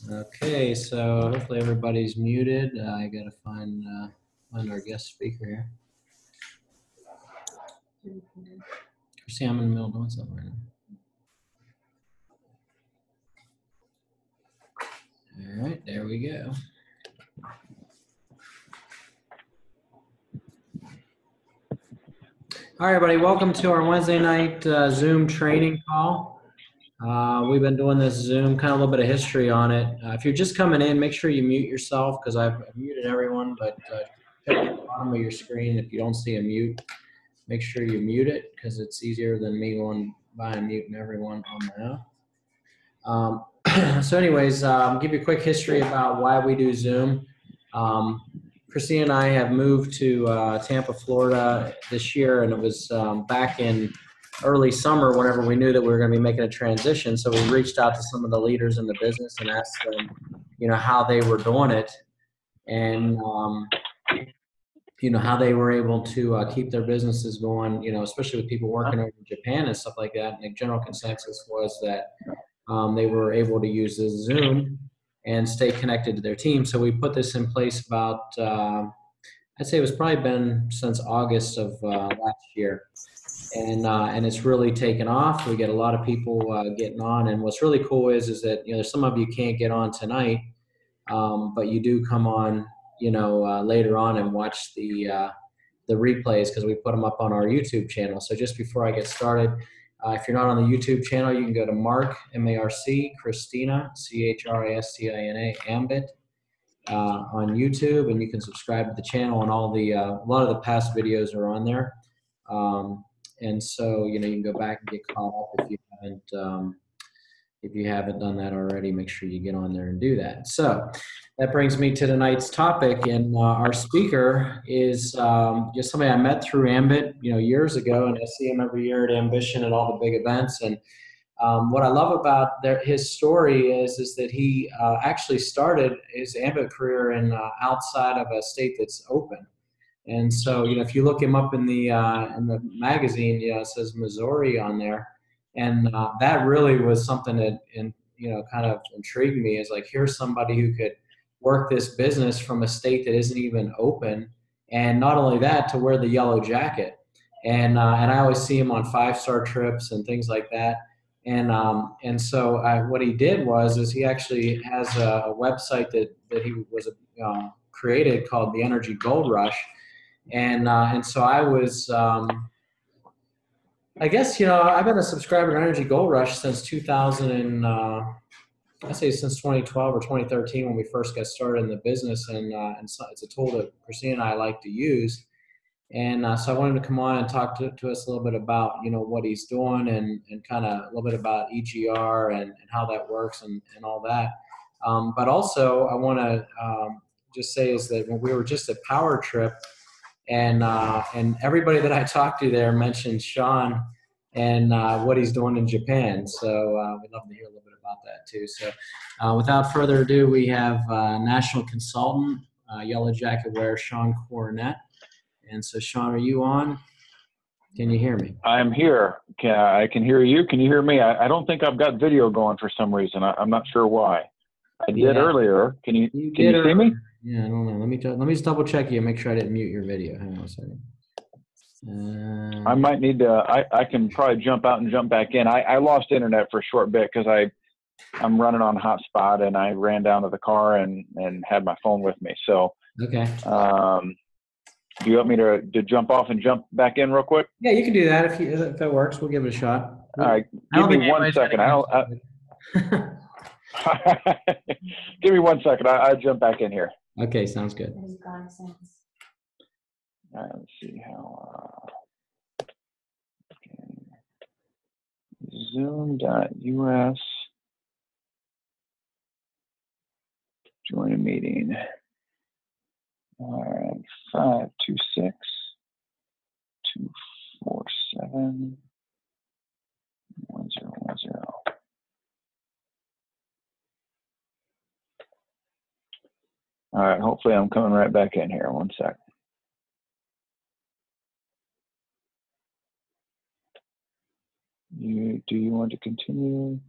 Okay, so hopefully everybody's muted. I gotta find our guest speaker here. Christina, I'm in the middle of doing something right now. All right, there we go. All right, everybody, welcome to our Wednesday night Zoom training call. We've been doing this Zoom, kind of a little bit of history on it. If you're just coming in, make sure you mute yourself because I've muted everyone, but check the bottom of your screen. If you don't see a mute, make sure you mute it because it's easier than me going by and muting everyone on my own. So anyways, give you a quick history about why we do Zoom. Christina and I have moved to Tampa, Florida this year, and it was back in early summer whenever we knew that we were going to be making a transition. So we reached out to some of the leaders in the business and asked them, how they were doing it and, how they were able to keep their businesses going, especially with people working over in Japan and stuff like that. And the general consensus was that they were able to use this Zoom and stay connected to their team. So we put this in place about, I'd say it was probably been since August of last year. And it's really taken off. We get a lot of people getting on. And what's really cool is that, some of you can't get on tonight, but you do come on, later on and watch the replays because we put them up on our YouTube channel. So just before I get started, if you're not on the YouTube channel, you can go to Marc, M-A-R-C, Christina, C-H-R-I-S-T-I-N-A, Ambit on YouTube, and you can subscribe to the channel, and all the a lot of the past videos are on there. And so, you can go back and get caught up if you haven't done that already. Make sure you get on there and do that. So that brings me to tonight's topic, and our speaker is just somebody I met through Ambit, years ago, and I see him every year at Ambition at all the big events. And what I love about his story is that he actually started his Ambit career in outside of a state that's open. And so, if you look him up in the magazine, it says Missouri on there. And that really was something that, kind of intrigued me, is like, here's somebody who could work this business from a state that isn't even open. And not only that, to wear the yellow jacket. And I always see him on 5-star trips and things like that. And so what he did is he actually has a website that he was created called the Energy Gold Rush. And so I was, I guess, I've been a subscriber to Energy Gold Rush since 2000 and I say since 2012 or 2013 when we first got started in the business. And so it's a tool that Christina and I like to use. And so I wanted to come on and talk to us a little bit about, what he's doing and kind of a little bit about EGR and how that works and all that. But also I want to just say is that when we were just at Power Trip, and everybody that I talked to there mentioned Shawn and what he's doing in Japan. So we'd love to hear a little bit about that too. So without further ado, we have national consultant, yellow jacket wearer, Shawn Cornett. And so, Shawn, are you on? Can you hear me? I'm here. I can hear you. Can you hear me? I don't think I've got video going for some reason. I'm not sure why. I did earlier. Can you see me? Yeah, I don't know. Let me just double check you and make sure I didn't mute your video. Hang on a second. I might need to. I can probably jump out and jump back in. I lost internet for a short bit because I'm running on hotspot and I ran down to the car and had my phone with me. So okay. Do you want me to jump off and jump back in real quick? Yeah, you can do that if that works. We'll give it a shot. All right, give me 1 second. Give me 1 second. I'll jump back in here. Okay, sounds good. All right, let's see how. Zoom.us. Join a meeting. All right, 526-247-1010. All right, hopefully I'm coming right back in here. 1 sec. Do you want to continue?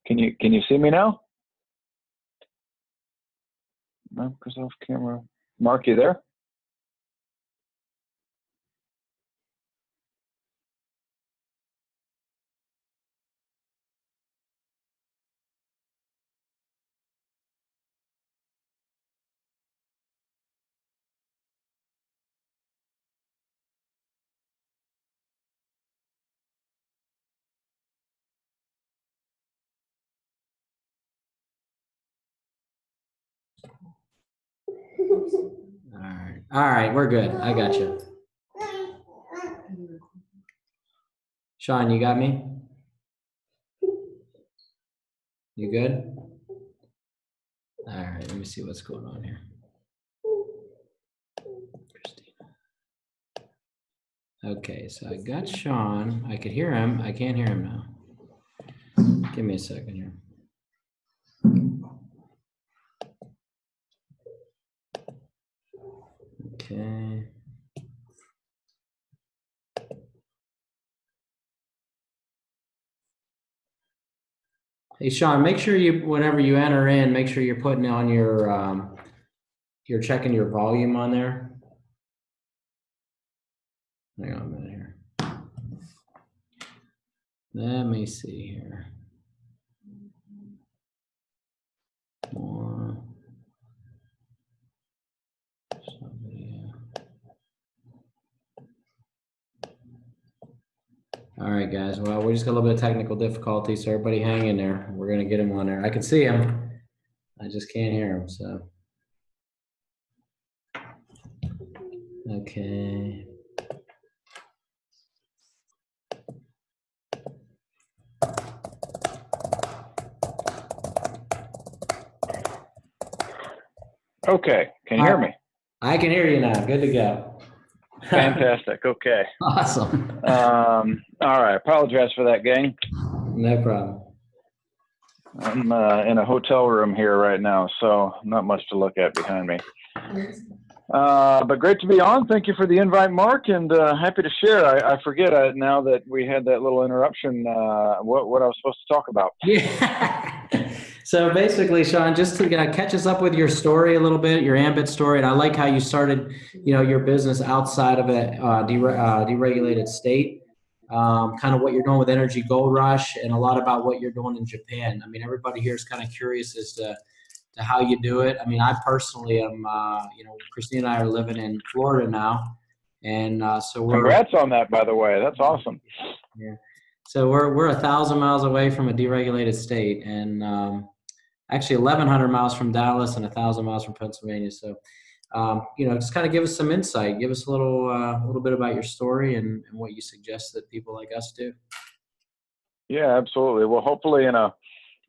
Can you see me now? No, because off camera. Marc, you there? All right, we're good. I got you. Shawn, you got me? You good? All right, let me see what's going on here. Christina. Okay, so I got Shawn. I could hear him. I can't hear him now. Give me a second here. Okay. Hey, Shawn, make sure whenever you enter in, make sure you're putting on you're checking your volume on there. Hang on a minute here. Let me see here. More. All right, guys. Well, we just got a little bit of technical difficulty, so everybody hang in there. We're gonna get him on there. I can see him. I just can't hear him. So, okay. Okay. Can you hear me? I can hear you now. Good to go. Fantastic. Okay. Awesome. All right. Apologize for that, gang. No problem. I'm in a hotel room here right now, so not much to look at behind me. But great to be on. Thank you for the invite, Marc, and happy to share. I forget now that we had that little interruption what I was supposed to talk about. Yeah. So basically, Shawn, just to catch us up with your story a little bit, your Ambit story, and I like how you started, your business outside of a deregulated state. Kind of what you're doing with Energy Gold Rush, and a lot about what you're doing in Japan. I mean, everybody here is kind of curious as to how you do it. I mean, I personally am, Christina and I are living in Florida now, and so we're. Congrats on that, by the way. That's awesome. Yeah. So we're 1,000 miles away from a deregulated state, and actually 1,100 miles from Dallas and 1,000 miles from Pennsylvania. So, just kind of give us some insight. Give us a little bit about your story and what you suggest that people like us do. Yeah, absolutely. Well, hopefully in a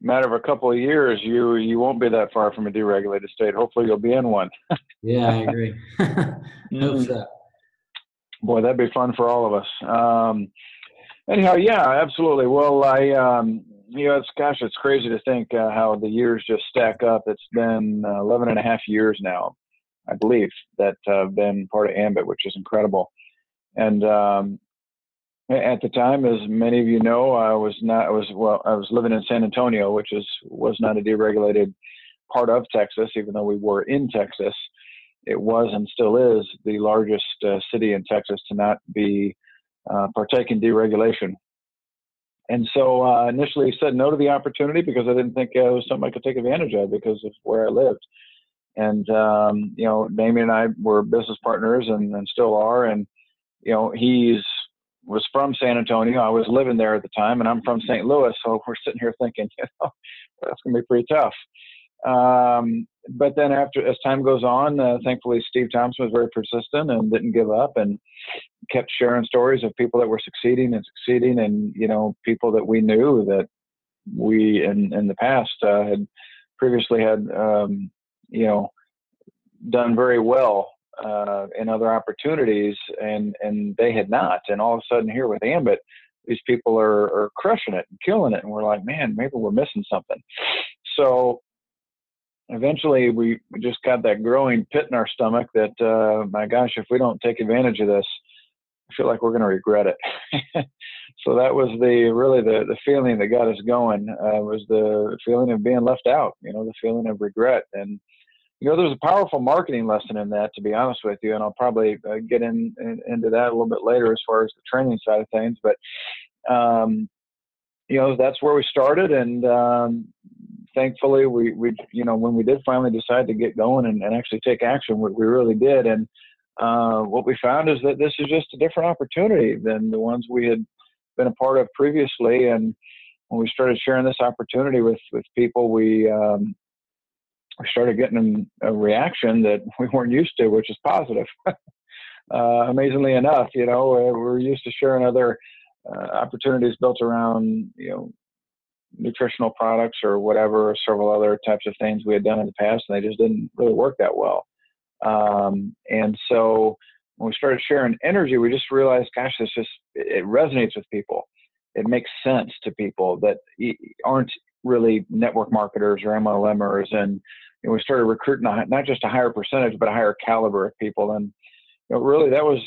matter of a couple of years, you won't be that far from a deregulated state. Hopefully you'll be in one. Yeah, I agree. Hope so. Boy, that'd be fun for all of us. Anyhow, yeah, absolutely. Well, it's crazy to think how the years just stack up. It's been 11 and a half years now, I believe, that I've been part of Ambit, which is incredible. And at the time, as many of you know, I was living in San Antonio, which was not a deregulated part of Texas, even though we were in Texas. It was and still is the largest city in Texas to not be partake in deregulation. And so initially said no to the opportunity because I didn't think it was something I could take advantage of because of where I lived. And, Damien and I were business partners and still are. And, he was from San Antonio. I was living there at the time, and I'm from St. Louis. So we're sitting here thinking, that's going to be pretty tough. But then as time goes on, thankfully Steve Thompson was very persistent and didn't give up and kept sharing stories of people that were succeeding and, people that we knew that we in the past had previously had, done very well in other opportunities and they had not. And all of a sudden here with Ambit, these people are crushing it and killing it. And we're like, man, maybe we're missing something. So eventually we just got that growing pit in our stomach that, my gosh, if we don't take advantage of this, I feel like we're going to regret it. So that was the feeling that got us going, was the feeling of being left out, the feeling of regret. And, there's a powerful marketing lesson in that, to be honest with you. And I'll probably get into that a little bit later as far as the training side of things. But, that's where we started. And thankfully, we when we did finally decide to get going and actually take action, we really did. And what we found is that this is just a different opportunity than the ones we had been a part of previously. And when we started sharing this opportunity with people, we started getting a reaction that we weren't used to, which is positive. Amazingly enough, we're used to sharing other opportunities built around, nutritional products or whatever, or several other types of things we had done in the past, and they just didn't really work that well. And so when we started sharing energy, we just realized, gosh, it resonates with people. It makes sense to people that aren't really network marketers or MLMers. And we started recruiting not just a higher percentage, but a higher caliber of people. And really that was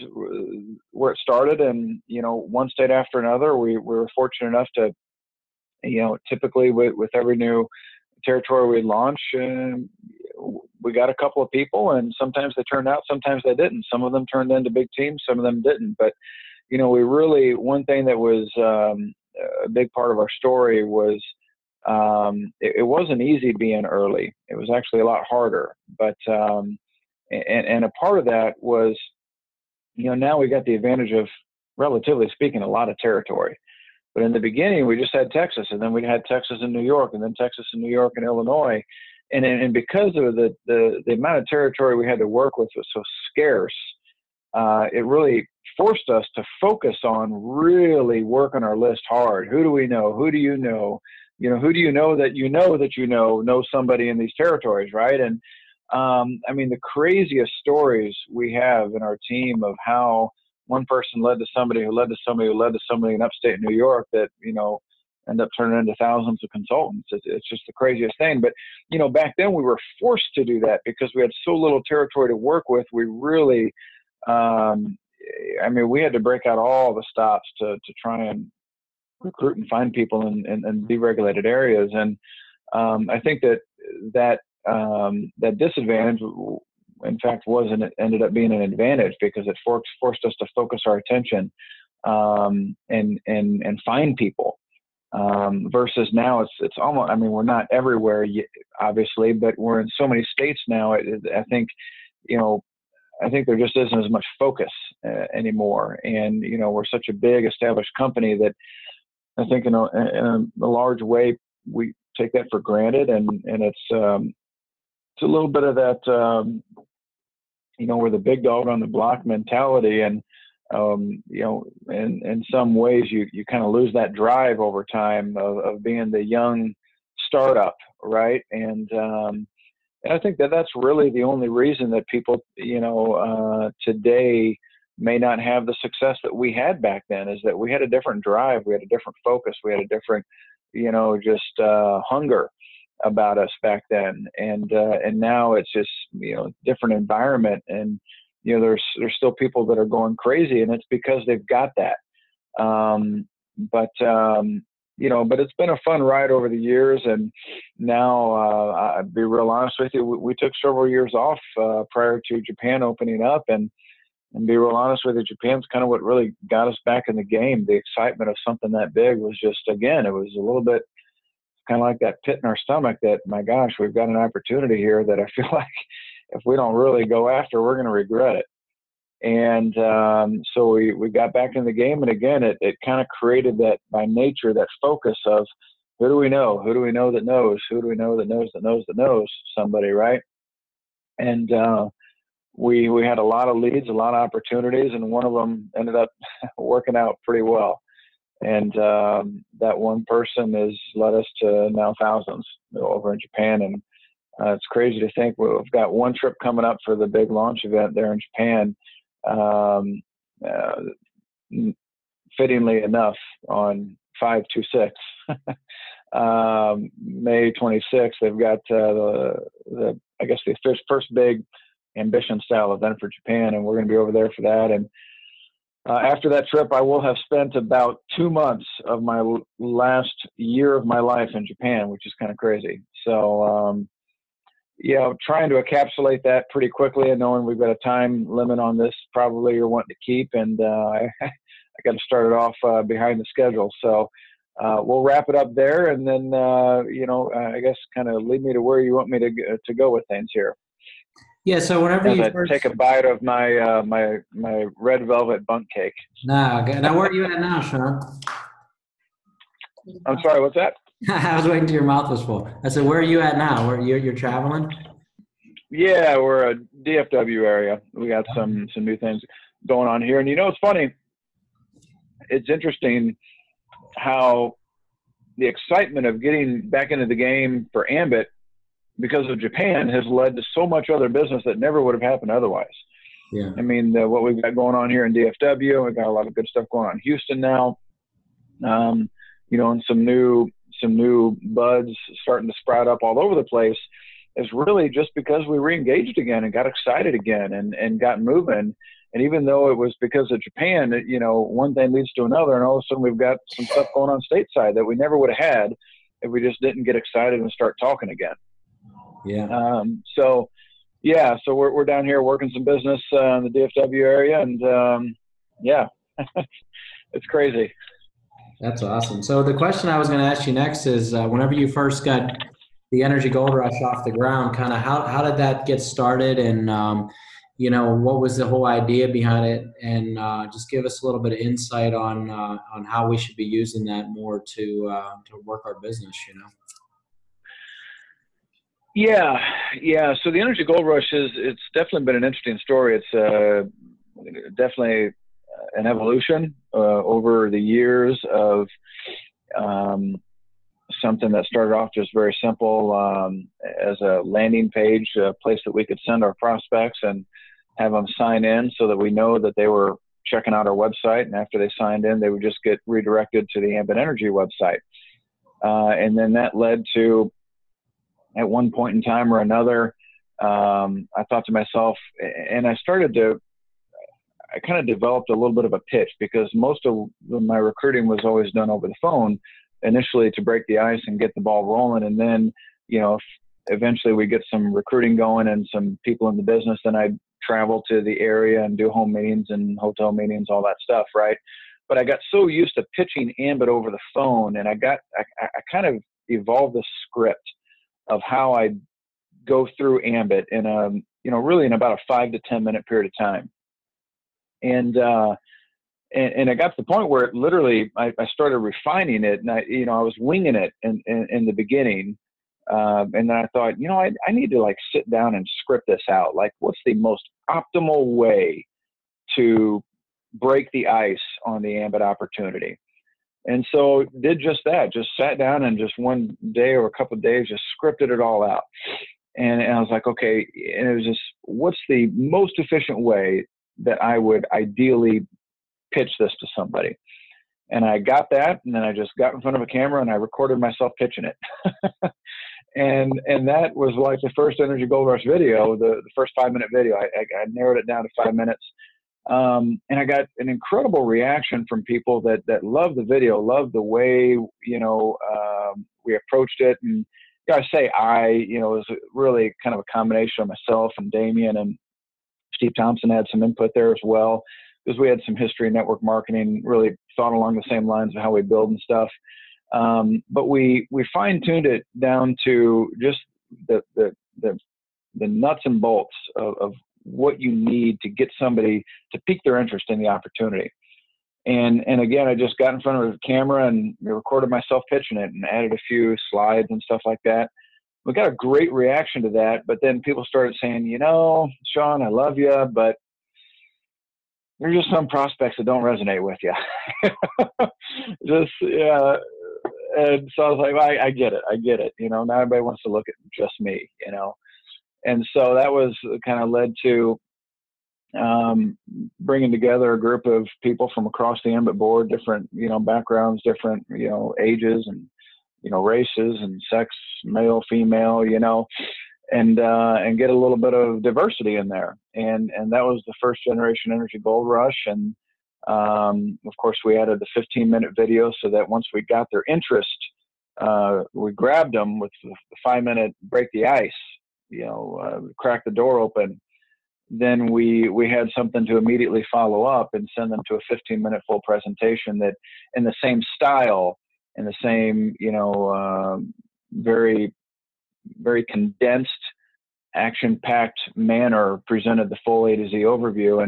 where it started. And, one state after another, we were fortunate enough to, typically with every new territory we launch, we got a couple of people, and sometimes they turned out, sometimes they didn't. Some of them turned into big teams, some of them didn't. But, one thing that was a big part of our story was it wasn't easy being early. It was actually a lot harder. But and a part of that was, now we got the advantage of, relatively speaking, a lot of territory. But in the beginning, we just had Texas, and then we had Texas and New York, and then Texas and New York and Illinois. And because of the amount of territory we had to work with was so scarce, it really forced us to focus on really working our list hard. Who do we know? Who do you know? Who do you know that somebody in these territories, right? And the craziest stories we have in our team of how one person led to somebody who led to somebody who led to somebody in upstate New York that, end up turning into thousands of consultants. It's just the craziest thing. But, back then we were forced to do that because we had so little territory to work with. We really, we had to break out all the stops to try and recruit and find people in deregulated areas. And I think that disadvantage, in fact, ended up being an advantage because it forced us to focus our attention and find people. Versus now it's almost, we're not everywhere yet, obviously, but we're in so many states now. I think there just isn't as much focus anymore. And, we're such a big established company that I think in a large way, we take that for granted. And it's a little bit of that, we're the big dog on the block mentality. And, in some ways you kind of lose that drive over time of being the young startup. Right. And I think that's really the only reason that people, today may not have the success that we had back then, is that we had a different drive. We had a different focus. We had a different, hunger about us back then. And now it's just, different environment. And, there's still people that are going crazy, and it's because they've got that. But it's been a fun ride over the years. And now, I'll be real honest with you, we took several years off prior to Japan opening up, and be real honest with you, Japan's kind of what really got us back in the game. The excitement of something that big was just, again, it was a little bit kind of like that pit in our stomach that, my gosh, we've got an opportunity here that I feel like if we don't really go after, we're going to regret it. And so we got back in the game. And again, it kind of created that, by nature, that focus of who do we know? Who do we know that knows? Who do we know that knows that knows that knows somebody, right? And we had a lot of leads, a lot of opportunities, and one of them ended up working out pretty well. And that one person has led us to now thousands over in Japan. And it's crazy to think we've got one trip coming up for the big launch event there in Japan. Fittingly enough, on 5/26, May 26th, they've got the first big ambition style event for Japan, and we're going to be over there for that. And After that trip, I will have spent about 2 months of my last year of my life in Japan, which is kind of crazy. So, trying to encapsulate that pretty quickly and knowing we've got a time limit on this probably you're wanting to keep. And I got to start it off behind the schedule. So we'll wrap it up there. And then, I guess kind of lead me to where you want me to go with things here. Yeah, so whenever as you I take a bite of my my red velvet bunk cake. Now where are you at now, Shawn? I'm sorry, what's that? I was waiting till your mouth was full. I said, where are you at now? Where you're traveling? Yeah, we're a DFW area. We got some new things going on here. And it's funny. It's interesting how the excitement of getting back into the game for Ambit because of Japan has led to so much other business that never would have happened otherwise. Yeah. I mean, what we've got going on here in DFW, we've got a lot of good stuff going on in Houston now. And some new buds starting to sprout up all over the place is really just because we re-engaged again and got excited again and got moving. And even though it was because of Japan, one thing leads to another, and all of a sudden we've got some stuff going on stateside that we never would have had if we just didn't get excited and start talking again. Yeah. So we're down here working some business in the DFW area, and it's crazy. That's awesome. So the question I was going to ask you next is, whenever you first got the Energy Gold Rush off the ground, kind of how did that get started, and what was the whole idea behind it, and just give us a little bit of insight on how we should be using that more to work our business. Yeah. So the Energy Gold Rush it's definitely been an interesting story. It's definitely an evolution over the years of something that started off just very simple as a landing page, a place that we could send our prospects and have them sign in so that we know that they were checking out our website. And after they signed in, they would just get redirected to the Ambit Energy website. And then that led to, at one point in time or another, I thought to myself, and I kind of developed a little bit of a pitch, because most of my recruiting was always done over the phone initially to break the ice and get the ball rolling. And then, eventually we get some recruiting going and some people in the business, then I'd travel to the area and do home meetings and hotel meetings, all that stuff. Right. But I got so used to pitching Ambit over the phone, and I kind of evolved the script of how I go through Ambit in really in about a 5 to 10 minute period of time. And I got to the point where it literally, I started refining it, and I was winging it in the beginning. And then I thought, I need to sit down and script this out. What's the most optimal way to break the ice on the Ambit opportunity? And so did just that, just sat down and just one day or a couple of days, just scripted it all out. And I was like, okay. And it was just, what's the most efficient way that I would ideally pitch this to somebody? And I got that. And then I just got in front of a camera and I recorded myself pitching it. and that was like the first Energy Gold Rush video, the first 5-minute video. I narrowed it down to 5 minutes. And I got an incredible reaction from people that loved the video, loved the way, we approached it. And I say it was really kind of a combination of myself and Damien, and Steve Thompson had some input there as well, because we had some history in network marketing, really thought along the same lines of how we build and stuff. But we fine-tuned it down to just the nuts and bolts of what you need to get somebody to pique their interest in the opportunity. And again, I just got in front of the camera and recorded myself pitching it and added a few slides and stuff like that. We got a great reaction to that, but then people started saying, Shawn, I love you, but there's just some prospects that don't resonate with you. And so I was like, well, I get it. Now everybody wants to look at just me, And so that was kind of led to bringing together a group of people from across the Ambit board, different, backgrounds, different, ages and, races and sex, male, female, and get a little bit of diversity in there. And that was the first generation Energy Gold Rush. And Of course, we added the 15-minute video so that once we got their interest, we grabbed them with the 5-minute break the ice, crack the door open. Then we had something to immediately follow up and send them to a 15-minute full presentation that in the same style, in the same, very, very condensed, action-packed manner presented the full A to Z overview.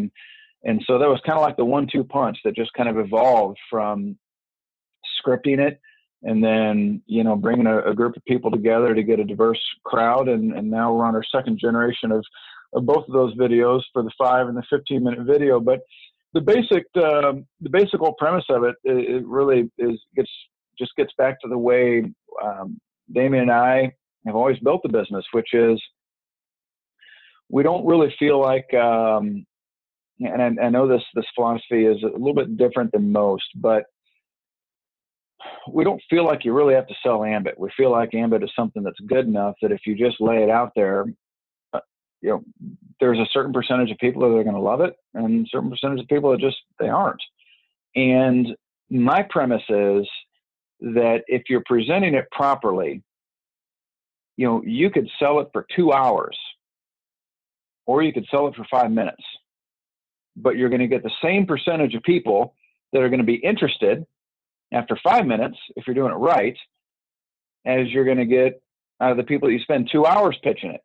And so that was kind of like the 1-2 punch that just kind of evolved from scripting it and then, bringing a group of people together to get a diverse crowd. And now we're on our second generation of both of those videos for the 5 and the 15-minute video. But the basic whole premise of it really gets back to the way Damien and I have always built the business, which is we don't really feel like, and I know this philosophy is a little bit different than most, but we don't feel like you really have to sell Ambit. We feel like Ambit is something that's good enough that if you just lay it out there, there's a certain percentage of people that are going to love it and a certain percentage of people that they aren't. And my premise is that if you're presenting it properly, you could sell it for 2 hours or you could sell it for 5 minutes, but you're going to get the same percentage of people that are going to be interested after 5 minutes, if you're doing it right, as you're going to get out of the people that you spend 2 hours pitching it.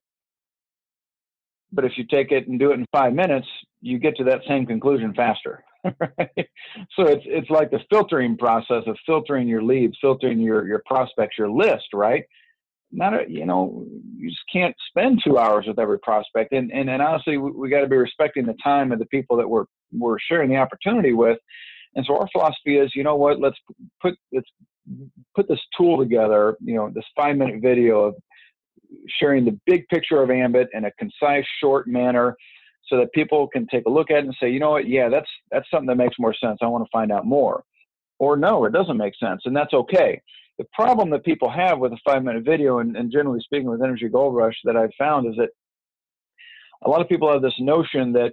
But if you take it and do it in 5 minutes, you get to that same conclusion faster. Right? So it's like the filtering process of filtering your leads, filtering your prospects, your list, right? You just can't spend 2 hours with every prospect. And honestly, we got to be respecting the time of the people that we're sharing the opportunity with. And so our philosophy is, let's put this tool together, this 5-minute video of sharing the big picture of Ambit in a concise, short manner so that people can take a look at it and say, yeah, that's something that makes more sense. I want to find out more. Or no, it doesn't make sense, and that's okay. The problem that people have with a 5-minute video, and generally speaking with Energy Gold Rush that I've found, is that a lot of people have this notion that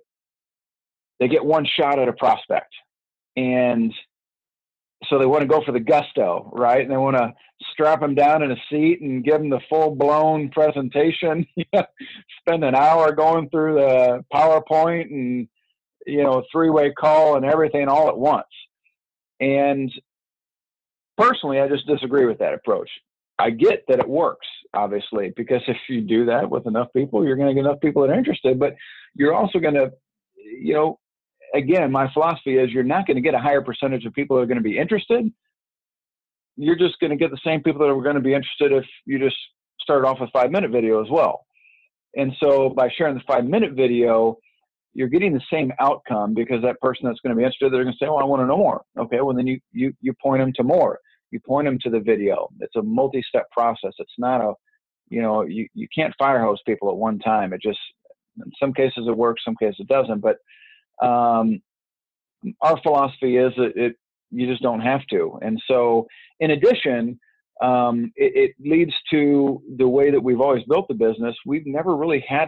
they get one shot at a prospect. And so they want to go for the gusto, right? And they want to strap them down in a seat and give them the full-blown presentation, spend an hour going through the PowerPoint and, 3-way call and everything all at once. And personally, I just disagree with that approach. I get that it works, obviously, because if you do that with enough people, you're going to get enough people that are interested, but you're also going to, again, my philosophy is you're not going to get a higher percentage of people that are going to be interested. You're just going to get the same people that are going to be interested if you just started off with a 5-minute video as well. And so by sharing the 5-minute video, you're getting the same outcome because that person that's going to be interested, they're going to say, I want to know more. Okay, well, then you point them to more. You point them to the video. It's a multi-step process. It's not you can't fire hose people at one time. It just, in some cases it works, some cases it doesn't. But our philosophy is that you just don't have to. And so in addition, it leads to the way that we've always built the business. We've never really had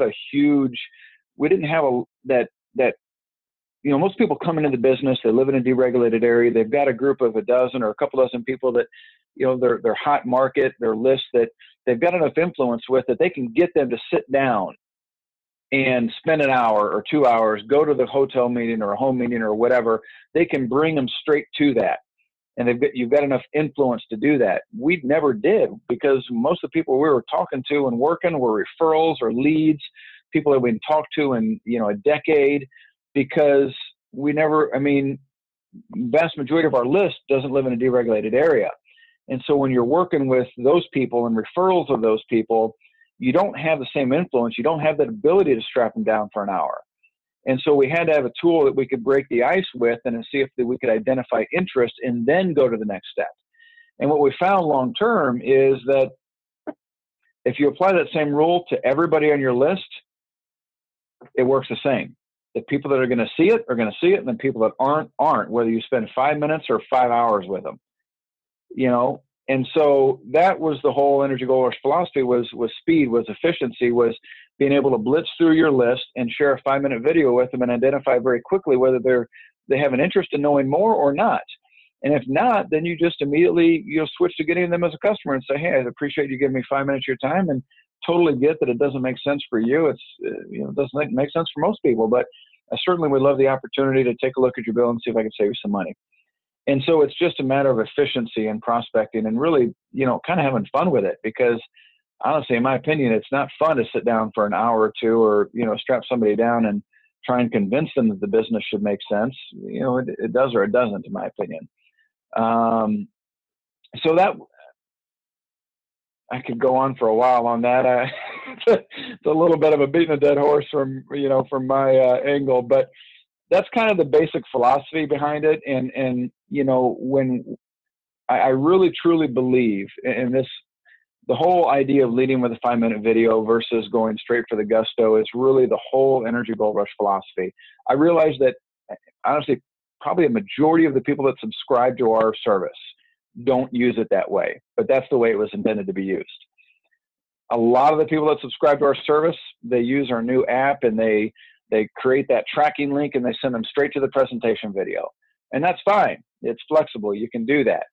we didn't have most people come into the business, they live in a deregulated area. They've got a group of a dozen or a couple dozen people that, their hot market, their list that they've got enough influence with that they can get them to sit down and spend an hour or 2 hours, go to the hotel meeting or a home meeting or whatever. They can bring them straight to that. And you've got enough influence to do that. We never did, because most of the people we were talking to and working were referrals or leads, people that we'd talked to in, a decade, because vast majority of our list doesn't live in a deregulated area. And so when you're working with those people and referrals of those people, you don't have the same influence. You don't have that ability to strap them down for an hour. And so we had to have a tool that we could break the ice with and see if we could identify interest and then go to the next step. And what we found long term is that if you apply that same rule to everybody on your list, it works the same. The people that are going to see it are going to see it, and the people that aren't, whether you spend 5 minutes or 5 hours with them. And so that was the whole Energy Gold Rush philosophy, was speed, was efficiency, was being able to blitz through your list and share a 5-minute video with them and identify very quickly whether they're they have an interest in knowing more or not. And if not, then you just immediately, switch to getting them as a customer and say, hey, I appreciate you giving me 5 minutes of your time, and totally get that it doesn't make sense for you. It's, it doesn't make sense for most people, but I certainly would love the opportunity to take a look at your bill and see if I can save you some money. And so it's just a matter of efficiency and prospecting and really, kind of having fun with it, because honestly, in my opinion, it's not fun to sit down for an hour or two or, strap somebody down and try and convince them that the business should make sense. It does or it doesn't, in my opinion. So that, I could go on for a while on that. It's a little bit of a beating a dead horse from my angle, but that's kind of the basic philosophy behind it. And when I really truly believe in this, the whole idea of leading with a 5-minute video versus going straight for the gusto is really the whole Energy Gold Rush philosophy. I realize that, honestly, probably a majority of the people that subscribe to our service don't use it that way, but that's the way it was intended to be used. A lot of the people that subscribe to our service, they use our new app, and they create that tracking link and they send them straight to the presentation video. And that's fine. It's flexible. You can do that.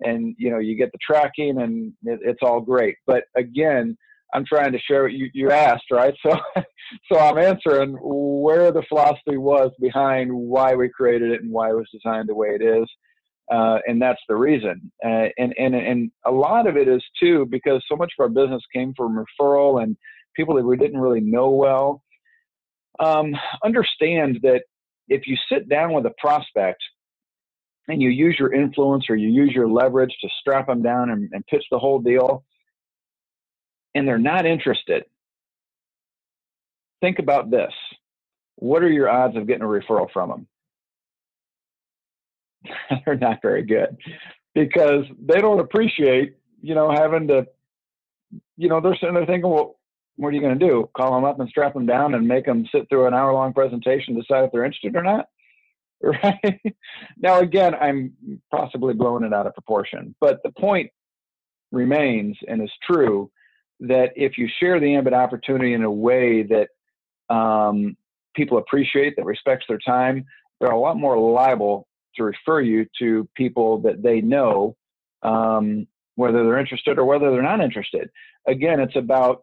And, you get the tracking, and it's all great. But again, I'm trying to share what you asked, right? So I'm answering where the philosophy was behind why we created it and why it was designed the way it is. And that's the reason. And a lot of it is too, because so much of our business came from referral and people that we didn't really know well. Understand that if you sit down with a prospect and you use your influence or you use your leverage to strap them down and pitch the whole deal, and they're not interested, think about this. What are your odds of getting a referral from them? They're not very good, because they don't appreciate, having to, they're sitting there thinking, well, what are you going to do? Call them up and strap them down and make them sit through an hour-long presentation, decide if they're interested or not? Right? Now, again, I'm possibly blowing it out of proportion, but the point remains and is true that if you share the Ambit opportunity in a way that people appreciate, that respects their time, they're a lot more liable to refer you to people that they know, whether they're interested or whether they're not interested. Again, it's about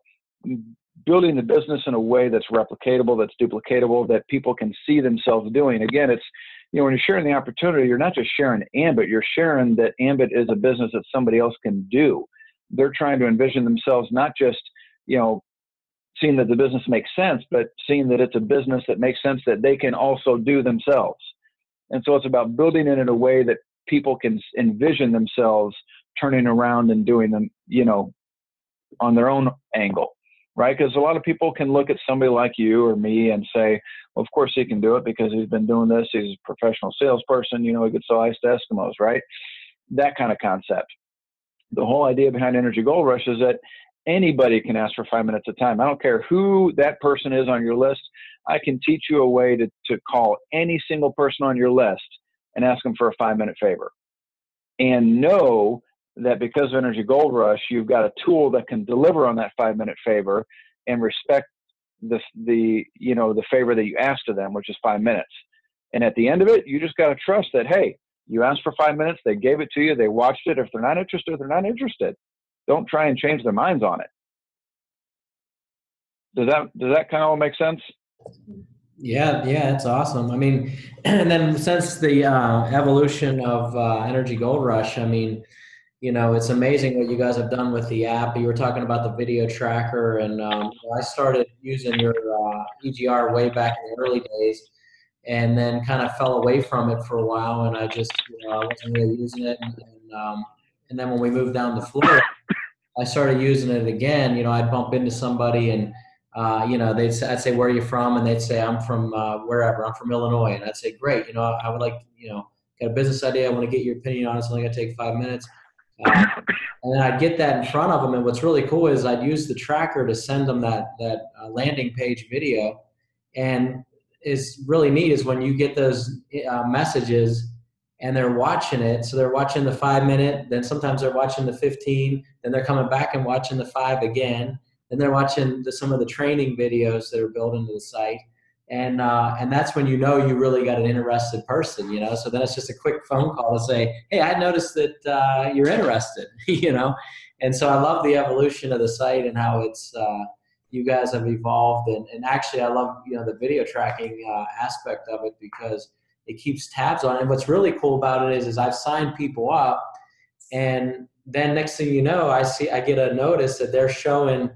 building the business in a way that's replicatable, that's duplicatable, that people can see themselves doing. Again, it's, when you're sharing the opportunity, you're not just sharing Ambit, you're sharing that Ambit is a business that somebody else can do. They're trying to envision themselves not just, seeing that the business makes sense, but seeing that it's a business that makes sense that they can also do themselves. And so it's about building it in a way that people can envision themselves turning around and doing them, on their own angle, right? Because a lot of people can look at somebody like you or me and say, well, of course he can do it because he's been doing this. He's a professional salesperson. He could sell ice to Eskimos, right? That kind of concept. The whole idea behind Energy Gold Rush is that anybody can ask for 5 minutes of time. I don't care who that person is on your list. I can teach you a way to call any single person on your list and ask them for a 5-minute favor. And know that because of Energy Gold Rush, you've got a tool that can deliver on that 5-minute favor and respect the favor that you asked of them, which is 5 minutes. And at the end of it, you just got to trust that, hey, you asked for 5 minutes, they gave it to you, they watched it. If they're not interested, they're not interested. Don't try and change their minds on it. Does that kind of all make sense? Yeah, it's awesome. I mean, and then since the evolution of Energy Gold Rush, I mean, it's amazing what you guys have done with the app. You were talking about the video tracker, and I started using your EGR way back in the early days, and then kind of fell away from it for a while, and I just wasn't really using it. And then when we moved down to Florida, I started using it again. I'd bump into somebody and I'd say, where are you from? And they'd say, I'm from wherever. I'm from Illinois. And I'd say, great. I would like, got a business idea. I want to get your opinion on it. It's only going to take 5 minutes. And then I'd get that in front of them. And what's really cool is I'd use the tracker to send them that landing page video. And is really neat is when you get those messages and they're watching it. So they're watching the 5 minute, then sometimes they're watching the 15, then they're coming back and watching the 5 again. Then they're watching some of the training videos that are built into the site. And that's when you know you really got an interested person, you know. So then it's just a quick phone call to say, hey, I noticed that you're interested, you know. And so I love the evolution of the site and how it's you guys have evolved, and actually I love, you know, the video tracking aspect of it, because it keeps tabs on it. And what's really cool about it is I've signed people up, and then next thing you know, I get a notice that they're showing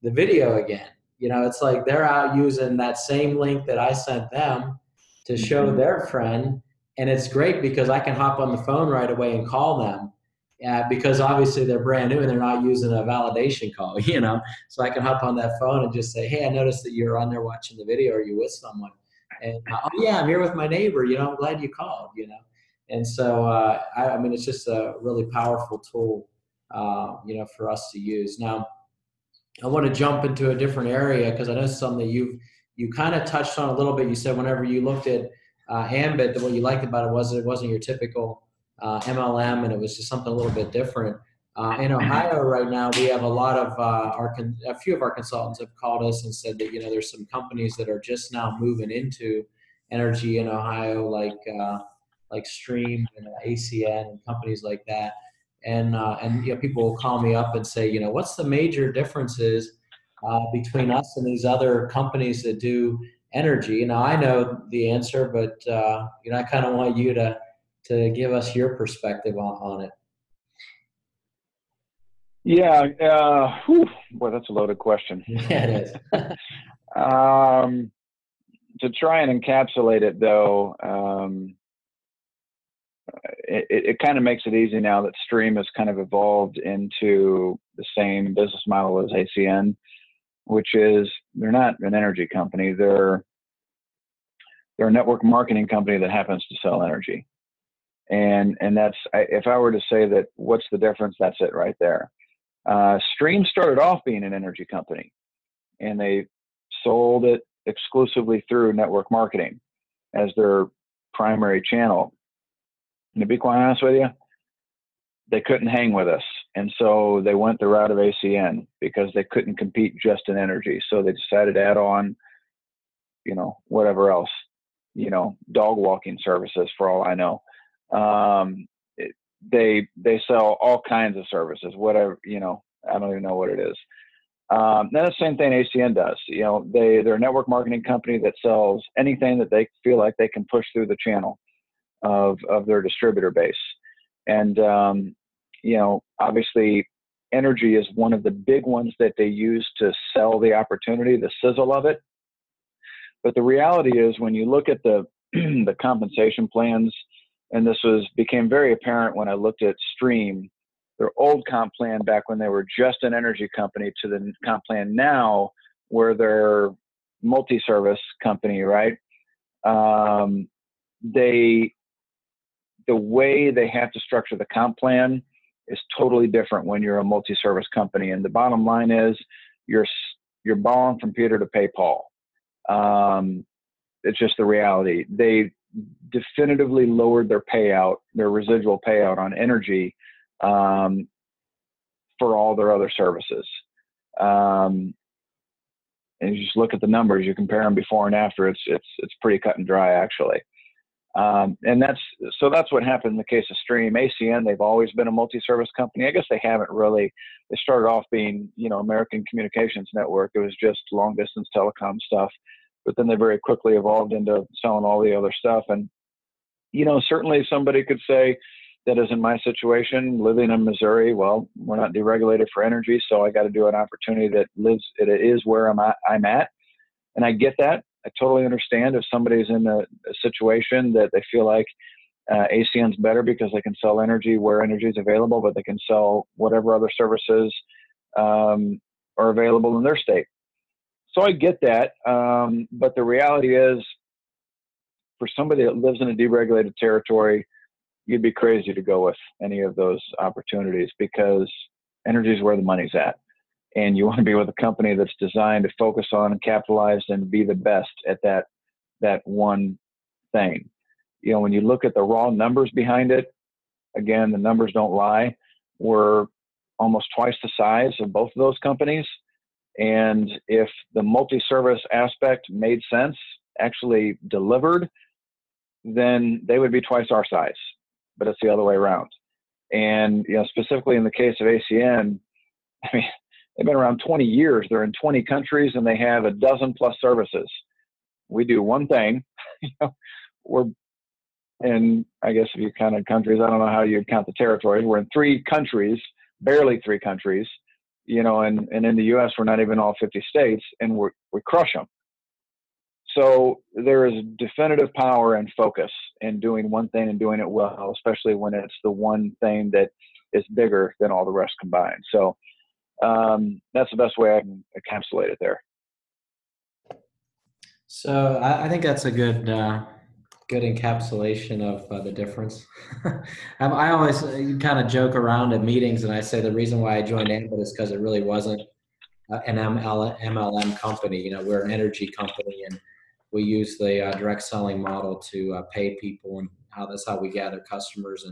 the video again. You know, it's like they're out using that same link that I sent them to show their friend. And it's great because I can hop on the phone right away and call them, because obviously they're brand new and they're not using a validation call, you know. So I can hop on that phone and just say, hey, I noticed that you're on there watching the video. Are you with someone? And oh yeah, I'm here with my neighbor. You know, I'm glad you called, you know. And so, I mean, it's just a really powerful tool, you know, for us to use. Now, I want to jump into a different area because I know something that you kind of touched on a little bit. You said whenever you looked at Ambit, that what you liked about it wasn't your typical MLM, and it was just something a little bit different. In Ohio right now, we have a lot of a few of our consultants have called us and said that, you know, there's some companies that are just now moving into energy in Ohio, like Stream and ACN and companies like that. And you know, people will call me up and say, you know, what's the major differences between us and these other companies that do energy? Now I know the answer, but you know, I kind of want you to give us your perspective on it. Yeah, boy, that's a loaded question. Yeah, it is. To try and encapsulate it, though, it kind of makes it easy now that Stream has kind of evolved into the same business model as ACN, which is they're not an energy company. They're a network marketing company that happens to sell energy. And that's, if I were to say that what's the difference, that's it right there. Stream started off being an energy company, and they sold it exclusively through network marketing as their primary channel. And to be quite honest with you, they couldn't hang with us. And so they went the route of ACN because they couldn't compete just in energy. So they decided to add on, you know, whatever else, you know, dog walking services for all I know. They sell all kinds of services, whatever, you know, I don't even know what it is. Then the same thing ACN does. You know, they're a network marketing company that sells anything that they feel like they can push through the channel of their distributor base. And, you know, obviously energy is one of the big ones that they use to sell the opportunity, the sizzle of it. But the reality is when you look at the the compensation plans, and this became very apparent when I looked at Stream, their old comp plan back when they were just an energy company, to the comp plan now where they're multi-service company, right? The way they have to structure the comp plan is totally different when you're a multi-service company. And the bottom line is you're borrowing from Peter to pay Paul. It's just the reality. They definitively lowered their payout, their residual payout on energy for all their other services. And you just look at the numbers, you compare them before and after, it's pretty cut and dry, actually. And that's what happened in the case of Stream. ACN, they've always been a multi-service company. I guess they haven't really. They started off being, you know, American Communications Network. It was just long distance telecom stuff, but then they very quickly evolved into selling all the other stuff. And, you know, certainly somebody could say that is in my situation, living in Missouri. Well, we're not deregulated for energy, so I got to do an opportunity that is where I'm at. And I get that. I totally understand if somebody's in a situation that they feel like ACN's better because they can sell energy where energy is available, but they can sell whatever other services are available in their state. So I get that. But the reality is, for somebody that lives in a deregulated territory, you'd be crazy to go with any of those opportunities because energy is where the money's at. And you want to be with a company that's designed to focus on and capitalize and be the best at that one thing. You know, when you look at the raw numbers behind it, again, the numbers don't lie. We're almost twice the size of both of those companies. And if the multi-service aspect made sense actually delivered, then they would be twice our size, but it's the other way around. And, specifically in the case of ACN, I mean, they've been around 20 years. They're in 20 countries and they have a dozen plus services. We do one thing. We're in, I guess if you counted countries, I don't know how you'd count the territories. We're in 3 countries, barely 3 countries, and in the U.S. we're not even all 50 states, and we crush them. So there is definitive power and focus in doing one thing and doing it well, especially when it's the one thing that is bigger than all the rest combined. So that's the best way I can encapsulate it there. So I think that's a good encapsulation of the difference. I always kind of joke around at meetings, and I say the reason why I joined Ambit is because it really wasn't an MLM company. We're an energy company, and we use the direct selling model to pay people, and that's how we gather customers.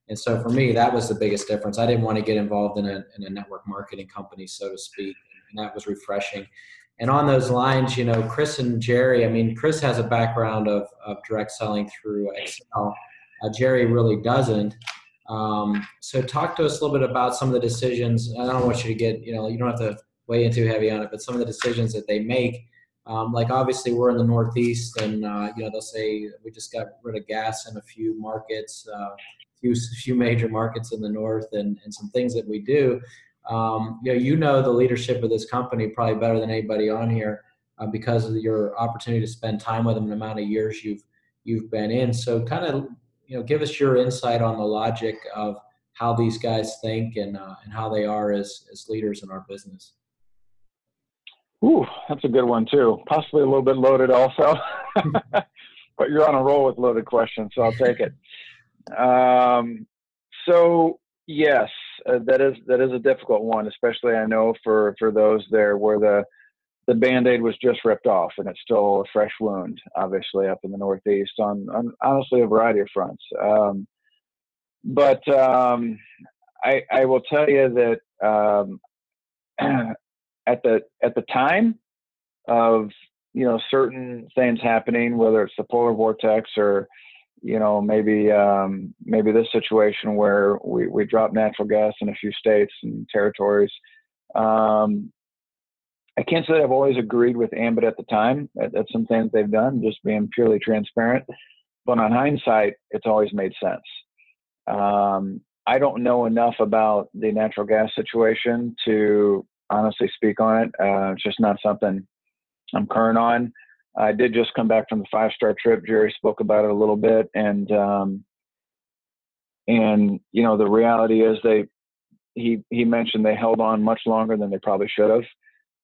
And so for me, that was the biggest difference. I didn't want to get involved in a network marketing company, so to speak, and that was refreshing. And on those lines, Chris and Jerry, Chris has a background of direct selling through Excel. Jerry really doesn't. So talk to us a little bit about some of the decisions. I don't want you to get, you don't have to weigh in too heavy on it, but some of the decisions that they make. Like obviously we're in the Northeast, and they'll say we just got rid of gas in a few markets, few major markets in the North, and some things that we do. The leadership of this company probably better than anybody on here because of your opportunity to spend time with them and the amount of years you've been in. So kind of, give us your insight on the logic of how these guys think and how they are as leaders in our business. Ooh, that's a good one too. Possibly a little bit loaded also, but you're on a roll with loaded questions, so I'll take it. So yes, that is a difficult one, especially I know for those there where the Band-Aid was just ripped off and it's still a fresh wound, obviously up in the Northeast on honestly a variety of fronts. But I will tell you that at the time of certain things happening, whether it's the polar vortex or maybe this situation where we drop natural gas in a few states and territories. I can't say that I've always agreed with Ambit at the time. That's some things they've done, just being purely transparent. But on hindsight, it's always made sense. I don't know enough about the natural gas situation to honestly speak on it. It's just not something I'm current on. I did just come back from the 5-star trip. Jerry spoke about it a little bit, and the reality is he mentioned they held on much longer than they probably should have.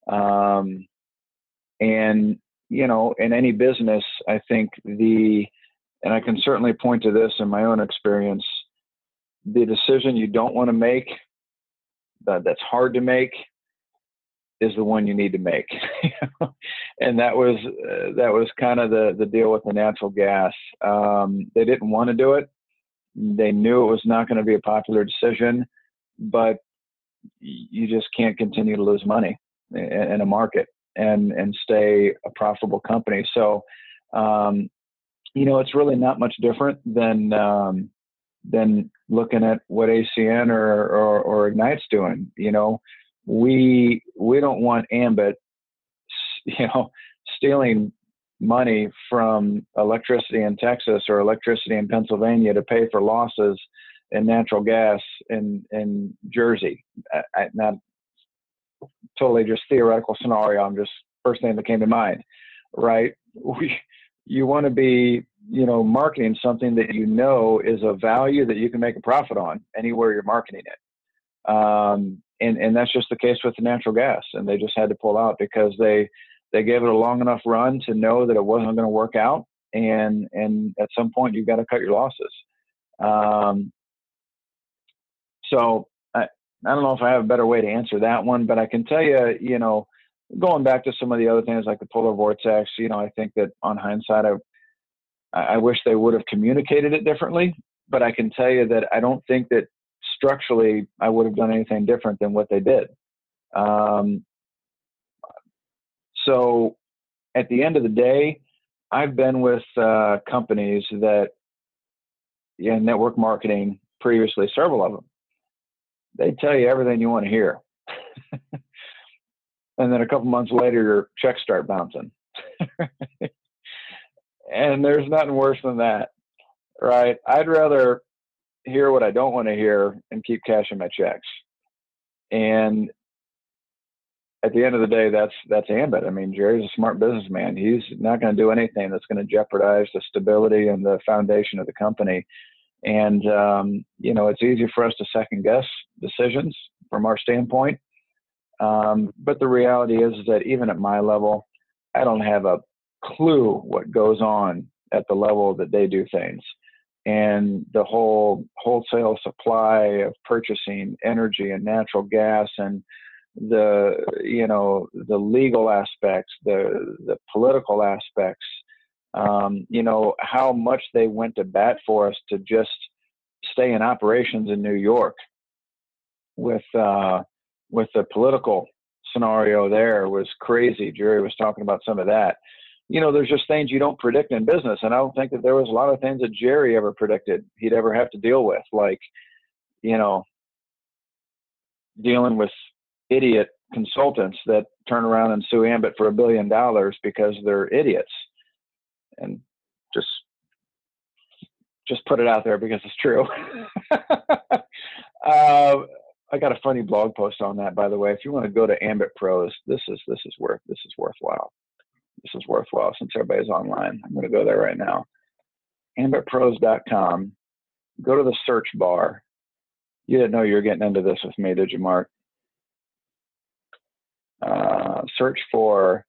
And in any business, I think and I can certainly point to this in my own experience, the decision you don't want to make, that's hard to make, is the one you need to make. And that was kind of the deal with the natural gas. They didn't want to do it. They knew it was not going to be a popular decision, but you just can't continue to lose money in a market and stay a profitable company. So, it's really not much different than looking at what ACN or Ignite's doing. We don't want Ambit, stealing money from electricity in Texas or electricity in Pennsylvania to pay for losses in natural gas in Jersey. Not totally just theoretical scenario. I'm just first thing that came to mind, right? You want to be, marketing something that is a value that you can make a profit on anywhere you're marketing it. And that's just the case with the natural gas. And they just had to pull out because they gave it a long enough run to know that it wasn't going to work out. And at some point you've got to cut your losses. So I don't know if I have a better way to answer that one, but I can tell you, going back to some of the other things like the polar vortex, I think that on hindsight, I wish they would have communicated it differently, but I can tell you that I don't think that structurally I would have done anything different than what they did. So at the end of the day, I've been with companies that, network marketing previously, several of them, they tell you everything you want to hear. And then a couple months later, your checks start bouncing. And there's nothing worse than that, right? I'd rather hear what I don't want to hear and keep cashing my checks. And at the end of the day, that's Ambit. I mean, Jerry's a smart businessman. He's not going to do anything that's going to jeopardize the stability and the foundation of the company. And, it's easy for us to second guess decisions from our standpoint. But the reality is that even at my level, I don't have a clue what goes on at the level that they do things. And the whole wholesale supply of purchasing energy and natural gas, and the legal aspects, the political aspects, how much they went to bat for us to just stay in operations in New York with the political scenario there was crazy. Jerry was talking about some of that. There's just things you don't predict in business. And I don't think that there was a lot of things that Jerry ever predicted he'd ever have to deal with, like, dealing with idiot consultants that turn around and sue Ambit for $1 billion because they're idiots. And just put it out there because it's true. I got a funny blog post on that, by the way. If you want to go to Ambit Pros, this is worthwhile. This is worthwhile since everybody's online. I'm going to go there right now. ambitpros.com. Go to the search bar. You didn't know you were getting into this with me, did you, Marc? Search for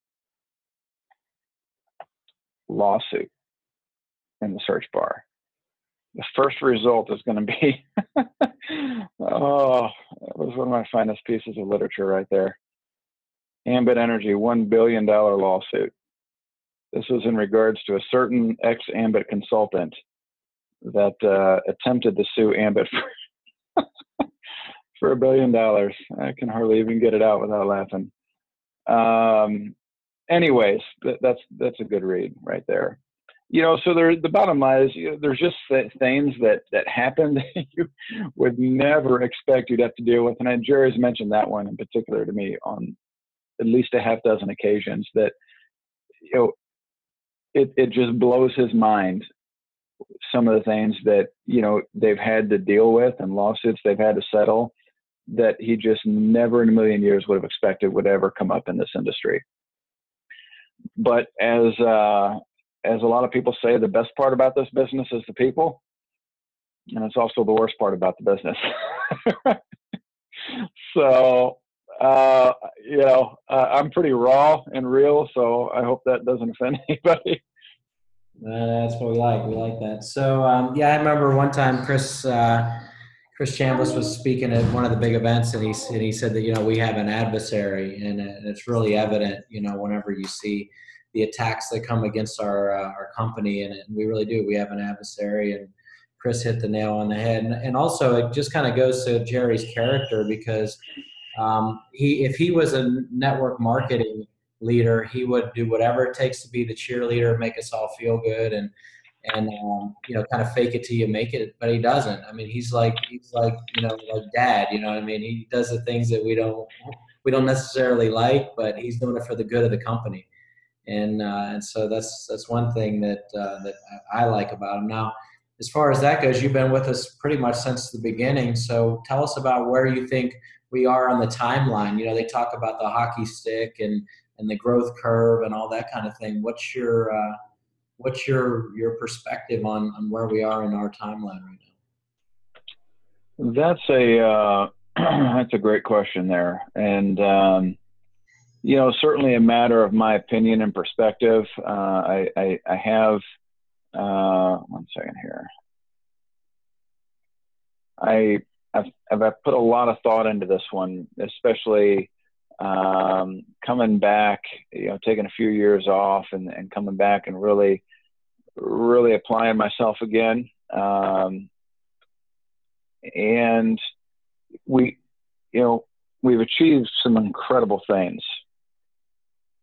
lawsuit in the search bar. The first result is going to be, oh, that was one of my finest pieces of literature right there. Ambit Energy, $1 billion lawsuit. This was in regards to a certain ex-Ambit consultant that attempted to sue Ambit for $1 billion. I can hardly even get it out without laughing. Anyways, that's a good read right there. So the bottom line is, there's just things that happen that you would never expect you'd have to deal with. And Jerry's mentioned that one in particular to me on at least a half dozen occasions, that, it just blows his mind, some of the things that, they've had to deal with and lawsuits they've had to settle that he just never in a million years would have expected would ever come up in this industry. But as a lot of people say, the best part about this business is the people, and it's also the worst part about the business. So, I'm pretty raw and real, so I hope that doesn't offend anybody. That's what we like. We like that. So, I remember one time Chris Chambliss was speaking at one of the big events, and he said that, we have an adversary, and it's really evident, whenever you see the attacks that come against our company, and we really do. We have an adversary, and Chris hit the nail on the head. And also, it just kind of goes to Jerry's character, because if he was a network marketing leader, he would do whatever it takes to be the cheerleader, make us all feel good, and kind of fake it till you make it. But he doesn't. I mean, he's like like dad. You know what I mean? He does the things that we don't necessarily like, but he's doing it for the good of the company. And so that's one thing that I like about him. Now, as far as that goes, you've been with us pretty much since the beginning. So tell us about where you think we are on the timeline. They talk about the hockey stick and the growth curve and all that kind of thing. What's your perspective on where we are in our timeline right now? That's a great question there, and certainly a matter of my opinion and perspective. I have 1 second here. I've put a lot of thought into this one, especially coming back, taking a few years off and coming back and really applying myself again. And we've achieved some incredible things.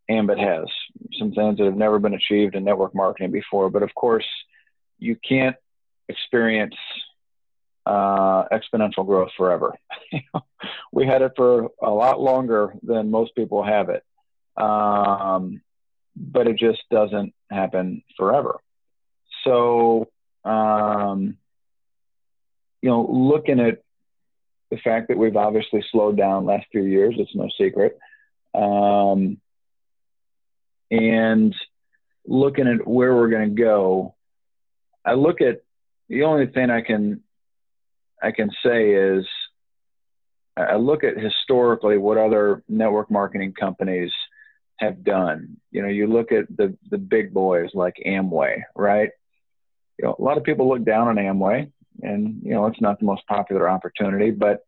Ambit has, some things that have never been achieved in network marketing before. But of course, you can't experience exponential growth forever. We had it for a lot longer than most people have it, but it just doesn't happen forever. So, looking at the fact that we've obviously slowed down last few years, it's no secret. And looking at where we're going to go, I look at the only thing I can say is I look at historically what other network marketing companies have done. You look at the big boys like Amway, right? A lot of people look down on Amway, and it's not the most popular opportunity, but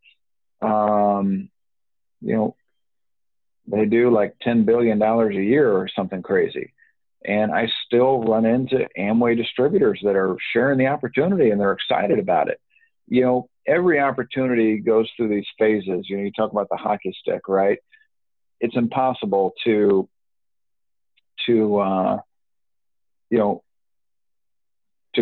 they do like $10 billion a year or something crazy. And I still run into Amway distributors that are sharing the opportunity and they're excited about it. Every opportunity goes through these phases. You talk about the hockey stick, right? It's impossible to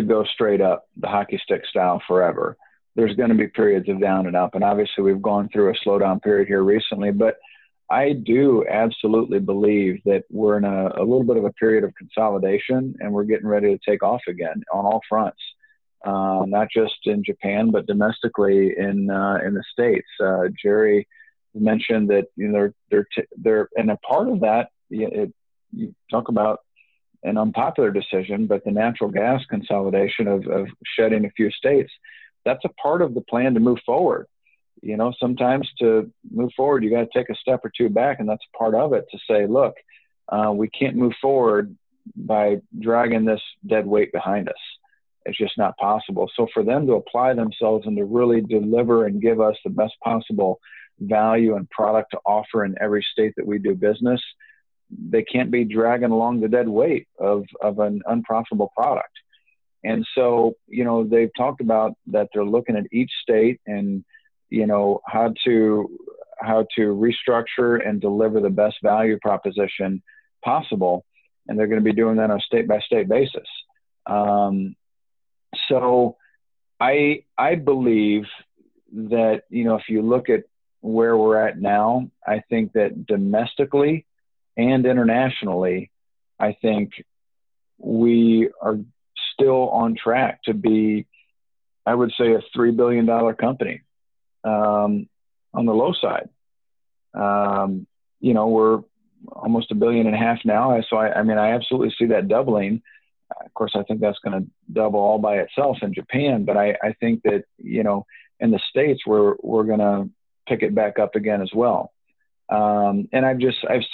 go straight up the hockey stick style forever. There's going to be periods of down and up. And obviously we've gone through a slowdown period here recently, but I do absolutely believe that we're in a little bit of a period of consolidation, and we're getting ready to take off again on all fronts, not just in Japan, but domestically in the States. Jerry mentioned that they're and a part of that. You talk about an unpopular decision, but the natural gas consolidation of shedding a few states, that's a part of the plan to move forward. Sometimes to move forward, you got to take a step or two back, and that's part of it, to say, look, we can't move forward by dragging this dead weight behind us. It's just not possible. So for them to apply themselves and to really deliver and give us the best possible value and product to offer in every state that we do business, they can't be dragging along the dead weight of an unprofitable product. And so, they've talked about that they're looking at each state and, how to restructure and deliver the best value proposition possible. And they're going to be doing that on a state by state basis. So I believe that, if you look at where we're at now, I think that domestically and internationally, I think we are still on track to be, I would say, a $3 billion company. On the low side, we're almost $1.5 billion now. So I absolutely see that doubling. Of course, I think that's going to double all by itself in Japan. But I think that, in the States, we're going to pick it back up again as well. And I've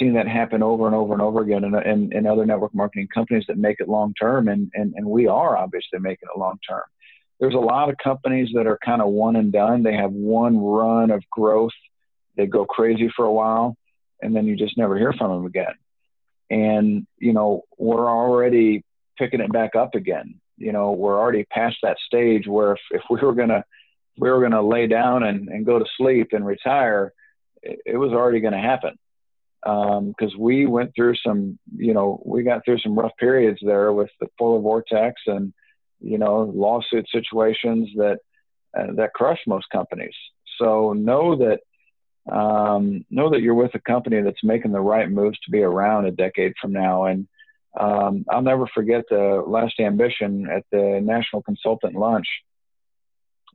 seen that happen over and over and over again in other network marketing companies that make it long term. And we are obviously making it long term. There's a lot of companies that are kind of one and done. They have one run of growth. They go crazy for a while, and then you just never hear from them again. And, we're already picking it back up again. We're already past that stage where if we were going to lay down and go to sleep and retire, it was already going to happen. Because we went through we got through some rough periods there with the polar vortex and, lawsuit situations that crush most companies. So know that you're with a company that's making the right moves to be around a decade from now. And I'll never forget the last ambition at the National Consultant Lunch.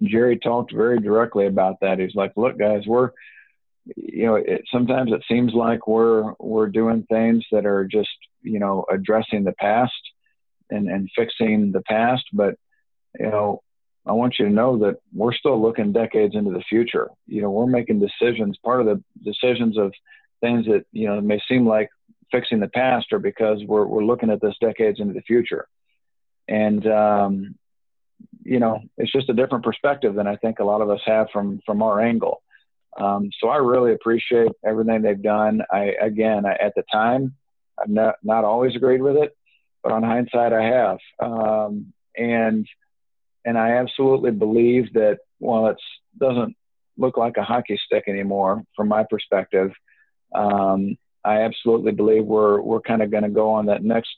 Jerry talked very directly about that. He's like, look, guys, sometimes it seems like we're doing things that are just, addressing the past and fixing the past. But, I want you to know that we're still looking decades into the future. We're making decisions. Part of the decisions of things that, may seem like fixing the past are because we're looking at this decades into the future. And, it's just a different perspective than I think a lot of us have from our angle. So I really appreciate everything they've done. At the time, I've not always agreed with it, but on hindsight, I have. And I absolutely believe that while it doesn't look like a hockey stick anymore, from my perspective, I absolutely believe we're kind of going to go on that next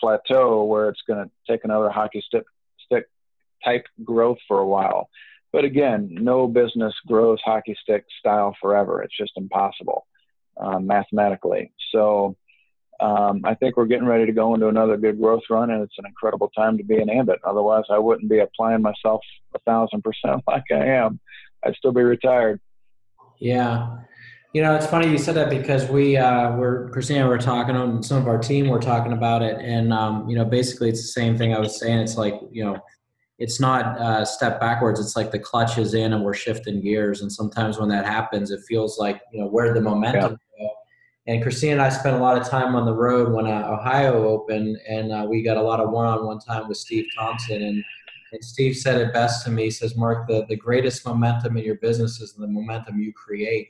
plateau where it's going to take another hockey stick type growth for a while. But again, no business grows hockey stick style forever. It's just impossible mathematically. So I think we're getting ready to go into another good growth run, and it's an incredible time to be in Ambit. Otherwise, I wouldn't be applying myself 1,000% like I am. I'd still be retired. Yeah. It's funny you said that because Christina, we're talking on some of our team, we're talking about it. And, basically it's the same thing I was saying. It's like, it's not a step backwards. It's like the clutch is in and we're shifting gears. And sometimes when that happens, it feels like, where'd the momentum go? And Christina and I spent a lot of time on the road when Ohio opened, and we got a lot of one-on-one time with Steve Thompson. And Steve said it best to me. He says, Marc, the greatest momentum in your business is the momentum you create.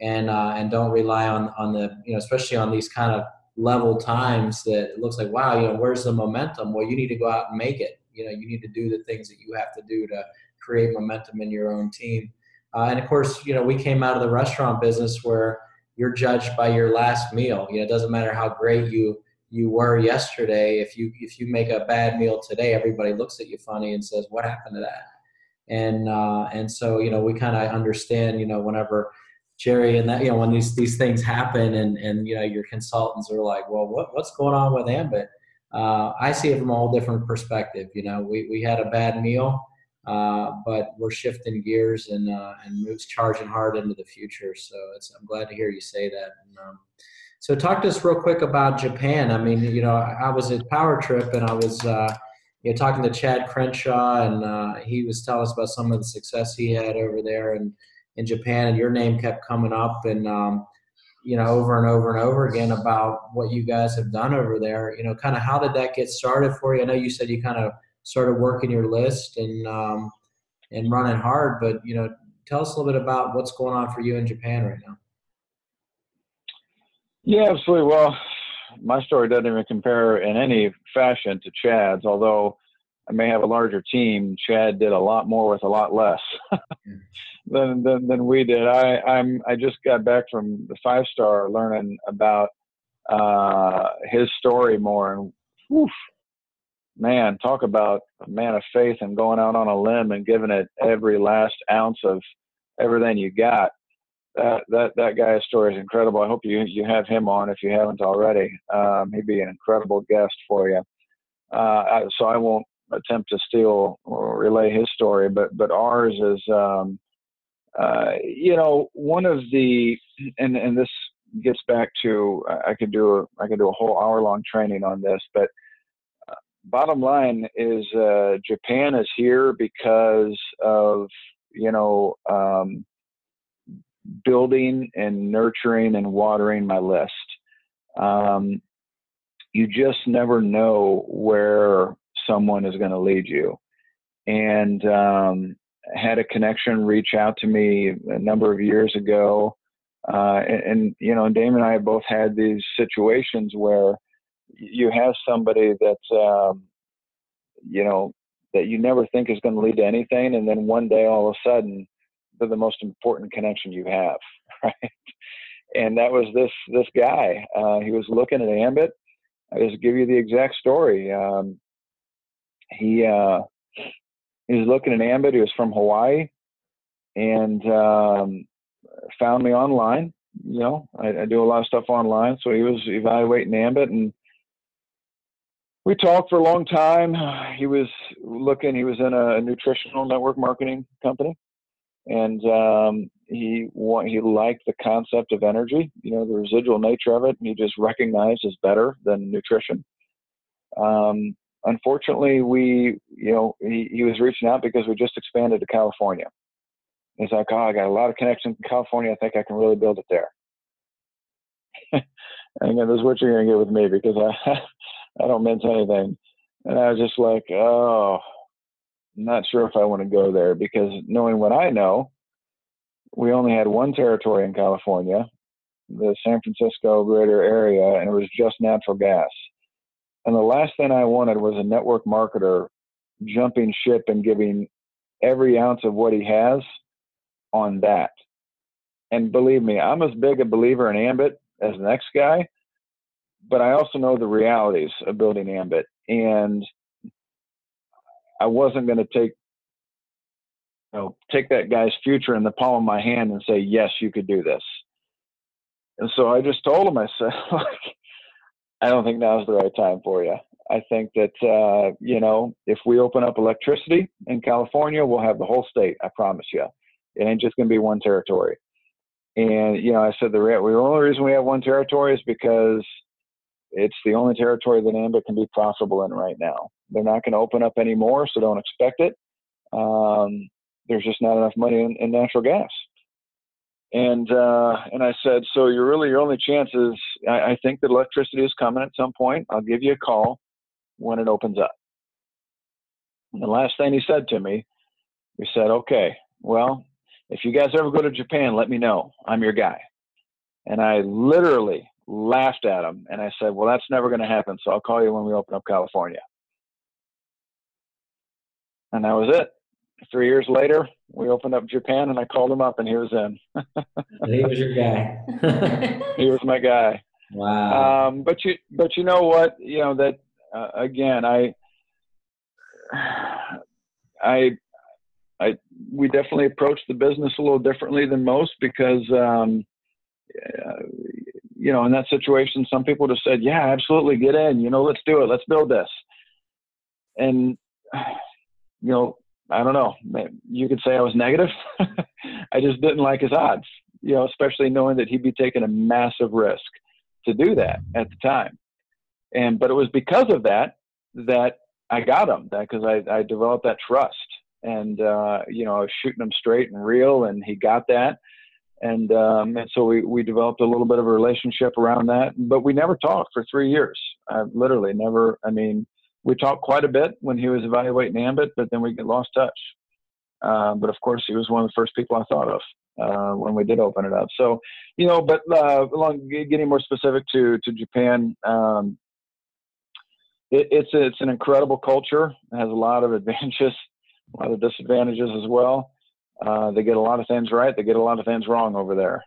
And don't rely on the, especially on these kind of level times that it looks like, wow, where's the momentum? Well, you need to go out and make it. You need to do the things that you have to do to create momentum in your own team. And of course, we came out of the restaurant business where you're judged by your last meal. It doesn't matter how great you were yesterday. If you make a bad meal today, everybody looks at you funny and says, what happened to that? And so, we kind of understand, whenever Jerry and that, when these things happen and your consultants are like, well, what's going on with Ambit? I see it from a whole different perspective. We had a bad meal, but we're shifting gears and moves charging hard into the future. So I'm glad to hear you say that. And, so talk to us real quick about Japan. I mean, I was at Power Trip and I was, talking to Chad Crenshaw, and he was telling us about some of the success he had over there and in Japan, and your name kept coming up and, over and over and over again about what you guys have done over there. Kind of how did that get started for you? I know you said you kind of started working your list and running hard, but, tell us a little bit about what's going on for you in Japan right now. Yeah, absolutely. Well, my story doesn't even compare in any fashion to Chad's, although I may have a larger team. Chad did a lot more with a lot less than we did. I just got back from the 5-star learning about his story more, and whew, man, talk about a man of faith and going out on a limb and giving it every last ounce of everything you got. That guy's story is incredible. I hope you have him on if you haven't already. He'd be an incredible guest for you. So I won't attempt to steal or relay his story, but ours is, one of the, and this gets back to, I could do a whole hour-long training on this, but bottom line is Japan is here because of, building and nurturing and watering my list. You just never know where someone is going to lead you. And had a connection reach out to me a number of years ago. And Damon and I have both had these situations where you have somebody that's, that you never think is going to lead to anything. And then one day, all of a sudden, they're the most important connection you have, right? And that was this guy. He was looking at Ambit. I just give you the exact story. He was looking at Ambit. He was from Hawaii, and found me online. I do a lot of stuff online, so he was evaluating Ambit, and we talked for a long time. He was in a nutritional network marketing company. And he liked the concept of energy, the residual nature of it. And he just recognized as better than nutrition. Unfortunately, he was reaching out because we just expanded to California. He's like, oh, I got a lot of connections in California. I think I can really build it there. And again, this is what you're going to get with me because I don't mince anything. And I was just like, oh, I'm not sure if I want to go there, because knowing what I know, we only had one territory in California, the San Francisco greater area, and it was just natural gas. And the last thing I wanted was a network marketer jumping ship and giving every ounce of what he has on that. And believe me, I'm as big a believer in Ambit as the next guy, but I also know the realities of building Ambit, and I wasn't going to take that guy's future in the palm of my hand and say, yes, you could do this. And so I just told him, I said, like, I don't think now's the right time for you. I think that, if we open up electricity in California, we'll have the whole state. I promise you. It ain't just going to be one territory. And, I said, the only reason we have one territory is because it's the only territory that Ambit can be profitable in right now. They're not going to open up anymore, so don't expect it. There's just not enough money in natural gas. And I said, so your only chance is, I think that electricity is coming at some point. I'll give you a call when it opens up. And the last thing he said to me, he said, okay, well, if you guys ever go to Japan, let me know. I'm your guy. And I literally laughed at him. And I said, well, that's never going to happen. So I'll call you when we open up California. And that was it. 3 years later, we opened up Japan, and I called him up, and he was in. He was your guy. He was my guy. Wow. But you know what? Again, we definitely approached the business a little differently than most because, in that situation, some people just said, yeah, absolutely, get in, let's do it. Let's build this. And, I don't know, you could say I was negative. I just didn't like his odds, especially knowing that he'd be taking a massive risk to do that at the time. But it was because of that I got him, because I developed that trust. And, I was shooting him straight and real, and he got that. And so we developed a little bit of a relationship around that, but we never talked for 3 years. Literally never. We talked quite a bit when he was evaluating Ambit, but then we lost touch. But of course, he was one of the first people I thought of when we did open it up. So, getting more specific to Japan, it's an incredible culture. It has a lot of advantages, a lot of disadvantages as well. They get a lot of things right. They get a lot of things wrong over there.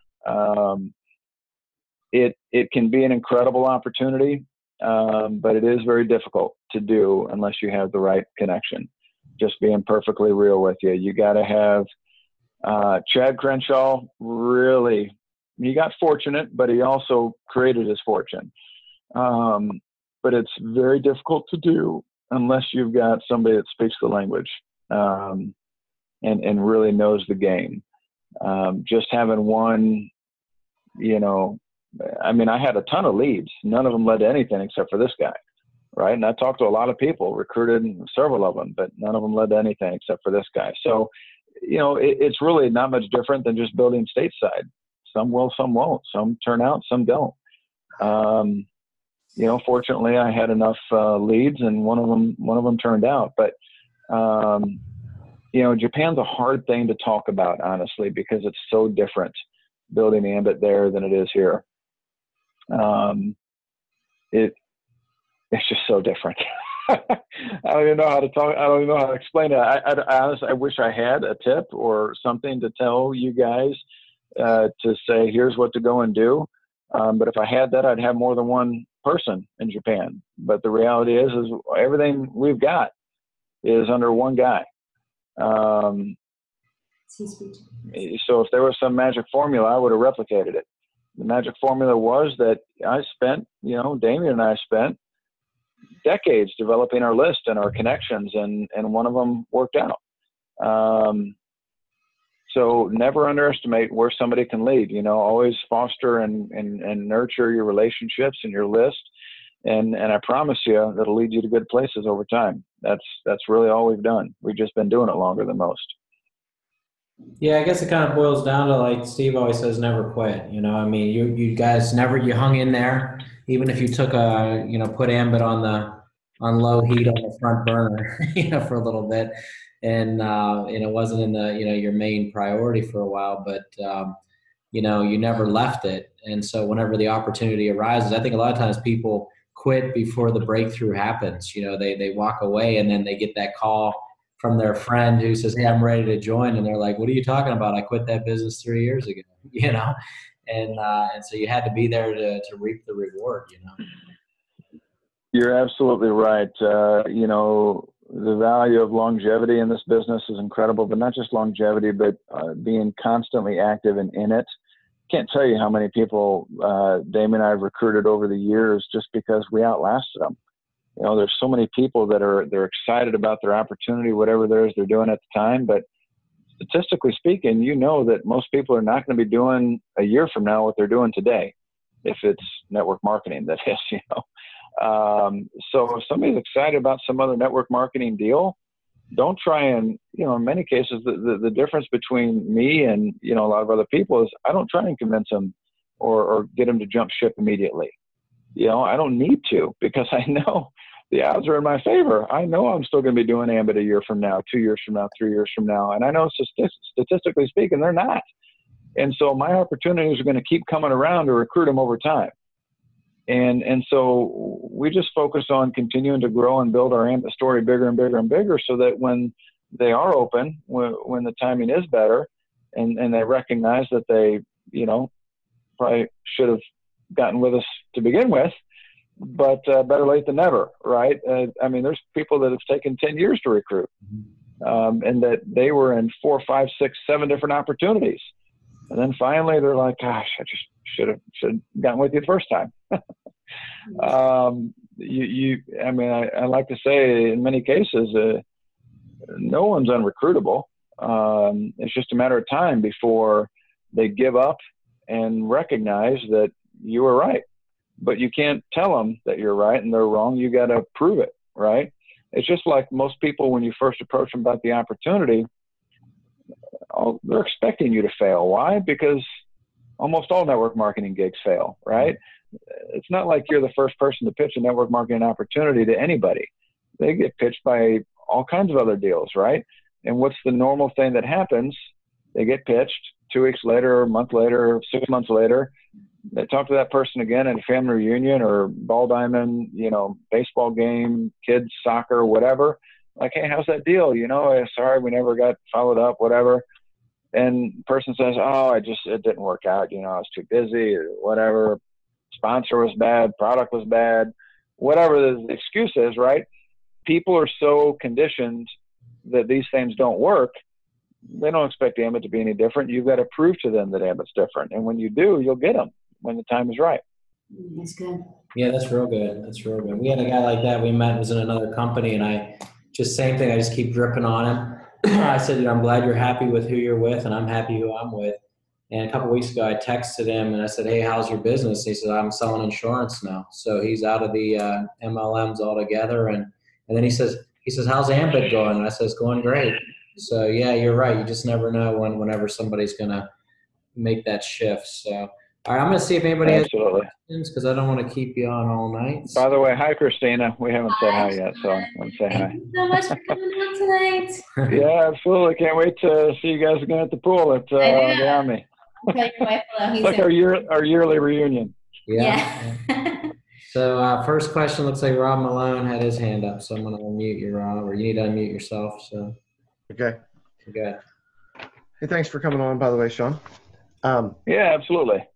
It can be an incredible opportunity, but it is very difficult to do unless you have the right connection. Just being perfectly real with you. You got to have Chad Crenshaw. Really, he got fortunate, but he also created his fortune. But it's very difficult to do unless you've got somebody that speaks the language and really knows the game. Just having one, I had a ton of leads. None of them led to anything except for this guy, right? And I talked to a lot of people, recruited several of them, but none of them led to anything except for this guy. So, it's really not much different than just building stateside. Some will, some won't. Some turn out, some don't. Fortunately, I had enough leads, and one of them turned out. But Japan's a hard thing to talk about, honestly, because it's so different building Ambit there than it is here. It's just so different. I don't even know how to talk. I don't even know how to explain it. I honestly, I wish I had a tip or something to tell you guys to say, here's what to go and do. But if I had that, I'd have more than one person in Japan. But the reality is everything we've got is under one guy. So if there was some magic formula, I would have replicated it. The magic formula was that I spent, Damien and I spent decades developing our list and our connections, and one of them worked out. So never underestimate where somebody can lead. Always foster and nurture your relationships and your list, and I promise you that'll lead you to good places over time. That's really all we've done. We've just been doing it longer than most. Yeah, I guess it kind of boils down to, like Steve always says, never quit. You guys you hung in there, even if you took put Ambit on low heat on the front burner, for a little bit, and it wasn't in the your main priority for a while, but you never left it. And so whenever the opportunity arises, I think a lot of times people quit before the breakthrough happens. They walk away, and then they get that call from their friend who says, hey, I'm ready to join. And they're like, what are you talking about? I quit that business 3 years ago, and so you had to be there to reap the reward, you know. You're absolutely right. You know, the value of longevity in this business is incredible, but not just longevity, but being constantly active and in it. Can't tell you how many people Damon and I have recruited over the years just because we outlasted them. You know, there's so many people that they're excited about their opportunity, whatever there is they're doing at the time. But statistically speaking, you know that most people are not going to be doing a year from now what they're doing today, if it's network marketing, that is, you know. So if somebody's excited about some other network marketing deal, don't try and, you know, in many cases, the difference between me and, you know, a lot of other people is I don't try and convince them or get them to jump ship immediately. You know, I don't need to, because I know the odds are in my favor. I know I'm still going to be doing Ambit a year from now, 2 years from now, 3 years from now. And I know statistically speaking, they're not. And so my opportunities are going to keep coming around to recruit them over time. And so we just focus on continuing to grow and build our Ambit story bigger and bigger and bigger, so that when they are open, when the timing is better, and they recognize that they, you know, probably should have gotten with us to begin with, but better late than never, right? I mean, there's people that have taken 10 years to recruit, and that they were in 4, 5, 6, 7 different opportunities. And then finally they're like, gosh, I just should have gotten with you the first time. I mean, I like to say in many cases, no one's unrecruitable. It's just a matter of time before they give up and recognize that you were right. But you can't tell them that you're right and they're wrong. You got to prove it, right? It's just like most people, when you first approach them about the opportunity, they're expecting you to fail. Why? Because almost all network marketing gigs fail, right? It's not like you're the first person to pitch a network marketing opportunity to anybody. They get pitched by all kinds of other deals, right? And what's the normal thing that happens? They get pitched 2 weeks later, a month later, 6 months later. They talk to that person again at a family reunion or ball diamond, you know, baseball game, kids, soccer, whatever. Like, hey, how's that deal? You know, sorry, we never got followed up, whatever. And the person says, oh, it didn't work out. You know, I was too busy or whatever. Sponsor was bad, product was bad, whatever the excuse is, right? People are so conditioned that these things don't work. They don't expect Ambit to be any different. You've got to prove to them that Ambit's different. And when you do, you'll get them when the time is right. That's good. Yeah, that's real good. That's real good. We had a guy like that we met, was in another company, and I same thing. I just keep dripping on him. I said, you know, I'm glad you're happy with who you're with, and I'm happy who I'm with. And a couple of weeks ago, I texted him and I said, hey, how's your business? He said, I'm selling insurance now. So he's out of the MLMs altogether. And then he says, how's Ambit going? And I said, it's going great. So yeah, you're right. You just never know whenever somebody's going to make that shift. So, all right, I'm going to see if anybody has questions, because I don't want to keep you on all night. By the way, hi, Christina. We haven't said hi yet, so I want to say hi. Thank you so much for coming on tonight. Yeah, absolutely. Can't wait to see you guys again at the pool at the Army. Tell your wife hello. It's like our yearly reunion. Yeah. So first question, looks like Rob Malone had his hand up, so I'm going to unmute you, Rob, or you need to unmute yourself. So. Okay. Good. Hey, thanks for coming on, by the way, Shawn. Yeah, absolutely.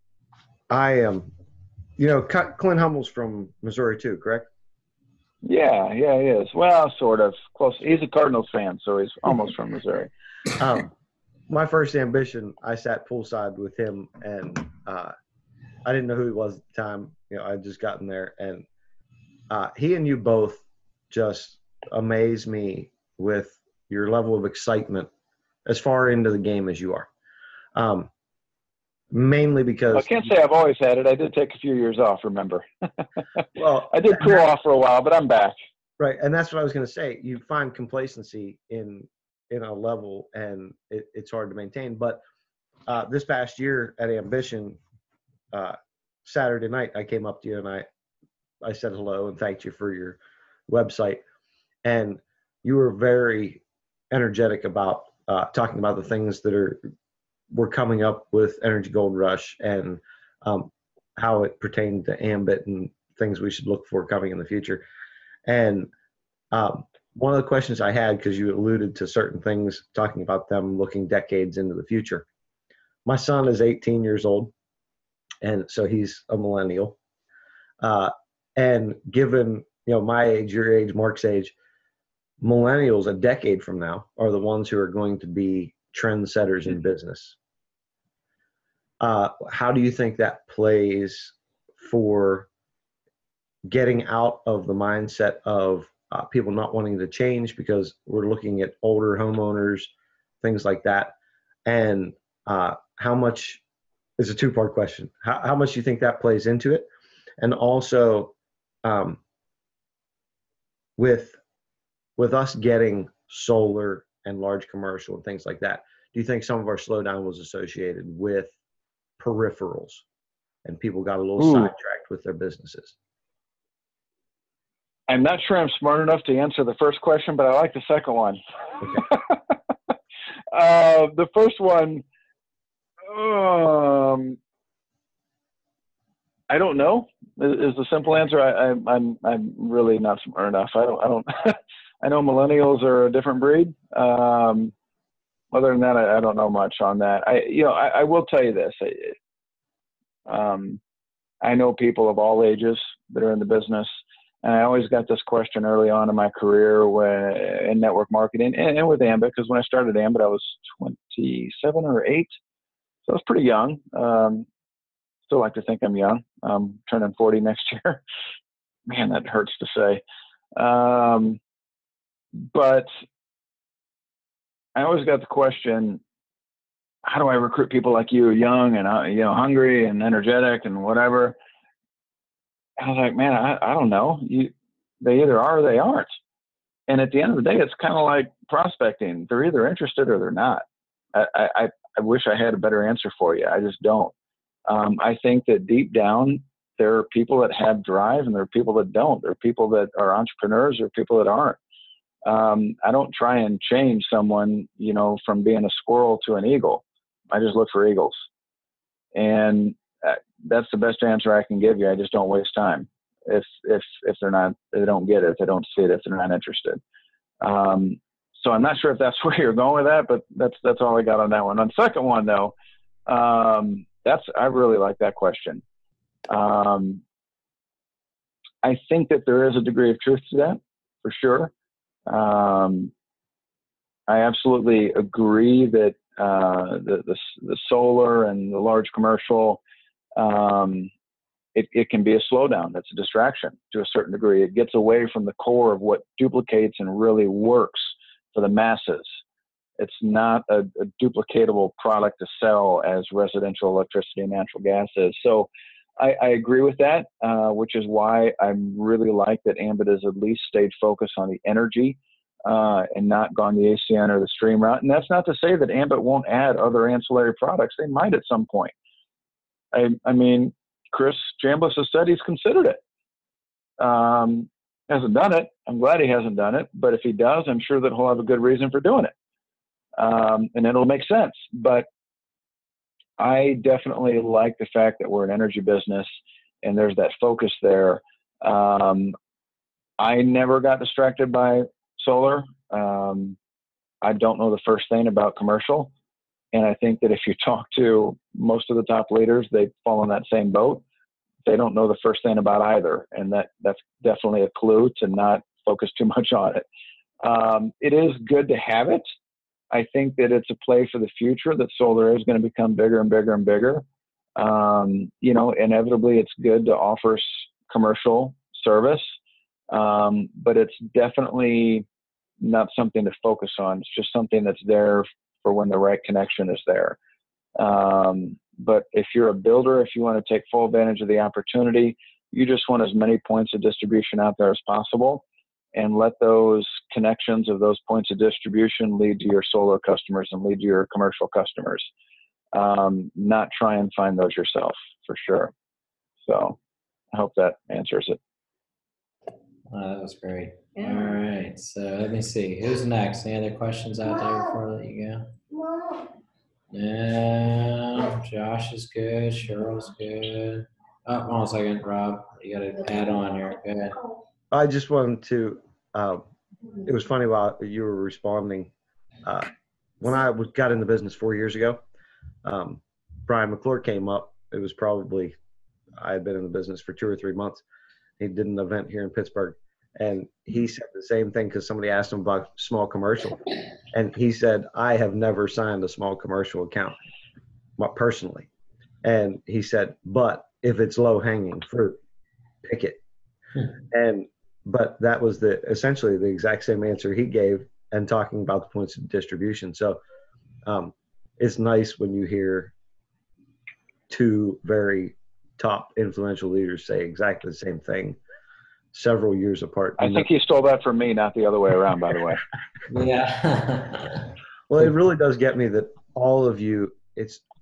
I you know, Clint Hummel's from Missouri too, correct? Yeah, he is. Well, sort of close. He's a Cardinals fan, so he's almost from Missouri. My first ambition, I sat poolside with him, and I didn't know who he was at the time. You know, I had just gotten there, and he and you both just amaze me with your level of excitement as far into the game as you are. Mainly because I can't say I've always had it. I did take a few years off, remember? Well, I did cool off for a while, but I'm back. Right, and that's what I was going to say. You find complacency in a level, and it's hard to maintain. But this past year at Ambition, Saturday night, I came up to you and I said hello and thanked you for your website, and you were very energetic about talking about the things that were coming up with Energy Gold Rush and how it pertained to Ambit and things we should look for coming in the future. And one of the questions I had, because you alluded to certain things, talking about them looking decades into the future. My son is 18 years old, And so he's a millennial. And given, my age, your age, Mark's age, millennials a decade from now are the ones who are going to be trendsetters in business. How do you think that plays for getting out of the mindset of people not wanting to change because we're looking at older homeowners, things like that? And how much is a two-part question. How much do you think that plays into it? And also with us getting solar and large commercial and things like that, do you think some of our slowdown was associated with peripherals and people got a little sidetracked with their businesses? I'm not sure I'm smart enough to answer the first question, but I like the second one. Okay. The first one, I don't know is the simple answer. I'm really not smart enough. I don't I know millennials are a different breed. Other than that, I don't know much on that. I will tell you this. I know people of all ages that are in the business, and I always got this question early on in my career in network marketing and with Ambit, because when I started Ambit, I was 27 or 8, so I was pretty young. Still like to think I'm young. I'm turning 40 next year. Man, that hurts to say. But I always got the question, how do I recruit people like you, young and hungry and energetic and whatever? I was like, man, I don't know. They either are or they aren't. And at the end of the day, it's kind of like prospecting. They're either interested or they're not. I wish I had a better answer for you. I just don't. I think that deep down, there are people that have drive and there are people that don't. There are people that are entrepreneurs, there are people that aren't. I don't try and change someone, from being a squirrel to an eagle. I just look for eagles. And that's the best answer I can give you. I just don't waste time if they're not, they don't get it, if they don't see it, if they're not interested. So I'm not sure if that's where you're going with that, but that's all I got on that one. On the second one though, I really like that question. I think that there is a degree of truth to that, for sure. I absolutely agree that the solar and the large commercial, it can be a slowdown. That's a distraction to a certain degree. It gets away from the core of what duplicates and really works for the masses. It's not a duplicatable product to sell as residential electricity and natural gas is. So I agree with that, which is why I really like that Ambit has at least stayed focused on the energy and not gone the ACN or the stream route. And that's not to say that Ambit won't add other ancillary products. They might at some point. I mean, Chris Chambliss has said he's considered it. Hasn't done it. I'm glad he hasn't done it. But if he does, I'm sure that he'll have a good reason for doing it. And it'll make sense. But I definitely like the fact that we're an energy business and there's that focus there. I never got distracted by solar. I don't know the first thing about commercial. And I think that if you talk to most of the top leaders, they fall in that same boat. They don't know the first thing about either. And that's definitely a clue to not focus too much on it. It is good to have it. I think that it's a play for the future, that solar is going to become bigger and bigger and bigger. Inevitably it's good to offer commercial service, but it's definitely not something to focus on. It's just something that's there for when the right connection is there. But if you're a builder, if you want to take full advantage of the opportunity, you just want as many points of distribution out there as possible, and let those connections of those points of distribution lead to your solar customers and lead to your commercial customers. Not try and find those yourself, for sure. So I hope that answers it. That was great. Yeah. All right. So let me see. Who's next? Any other questions out there before I let you go? Yeah. Josh is good. Cheryl's good. Oh, hold on a second, Rob. You got to add on here. Go ahead. I just wanted to, it was funny while you were responding. When I got in the business 4 years ago, Brian McClure came up it was probably, I had been in the business for 2 or 3 months. He did an event here in Pittsburgh, and he said the same thing because somebody asked him about small commercial, and he said, I have never signed a small commercial account personally. And he said, but if it's low hanging fruit, pick it. But that was essentially the exact same answer he gave, and talking about the points of distribution. So it's nice when you hear two very top influential leaders say exactly the same thing several years apart. I think he stole that from me, not the other way around, by the way. Yeah. Well, it really does get me that all of you,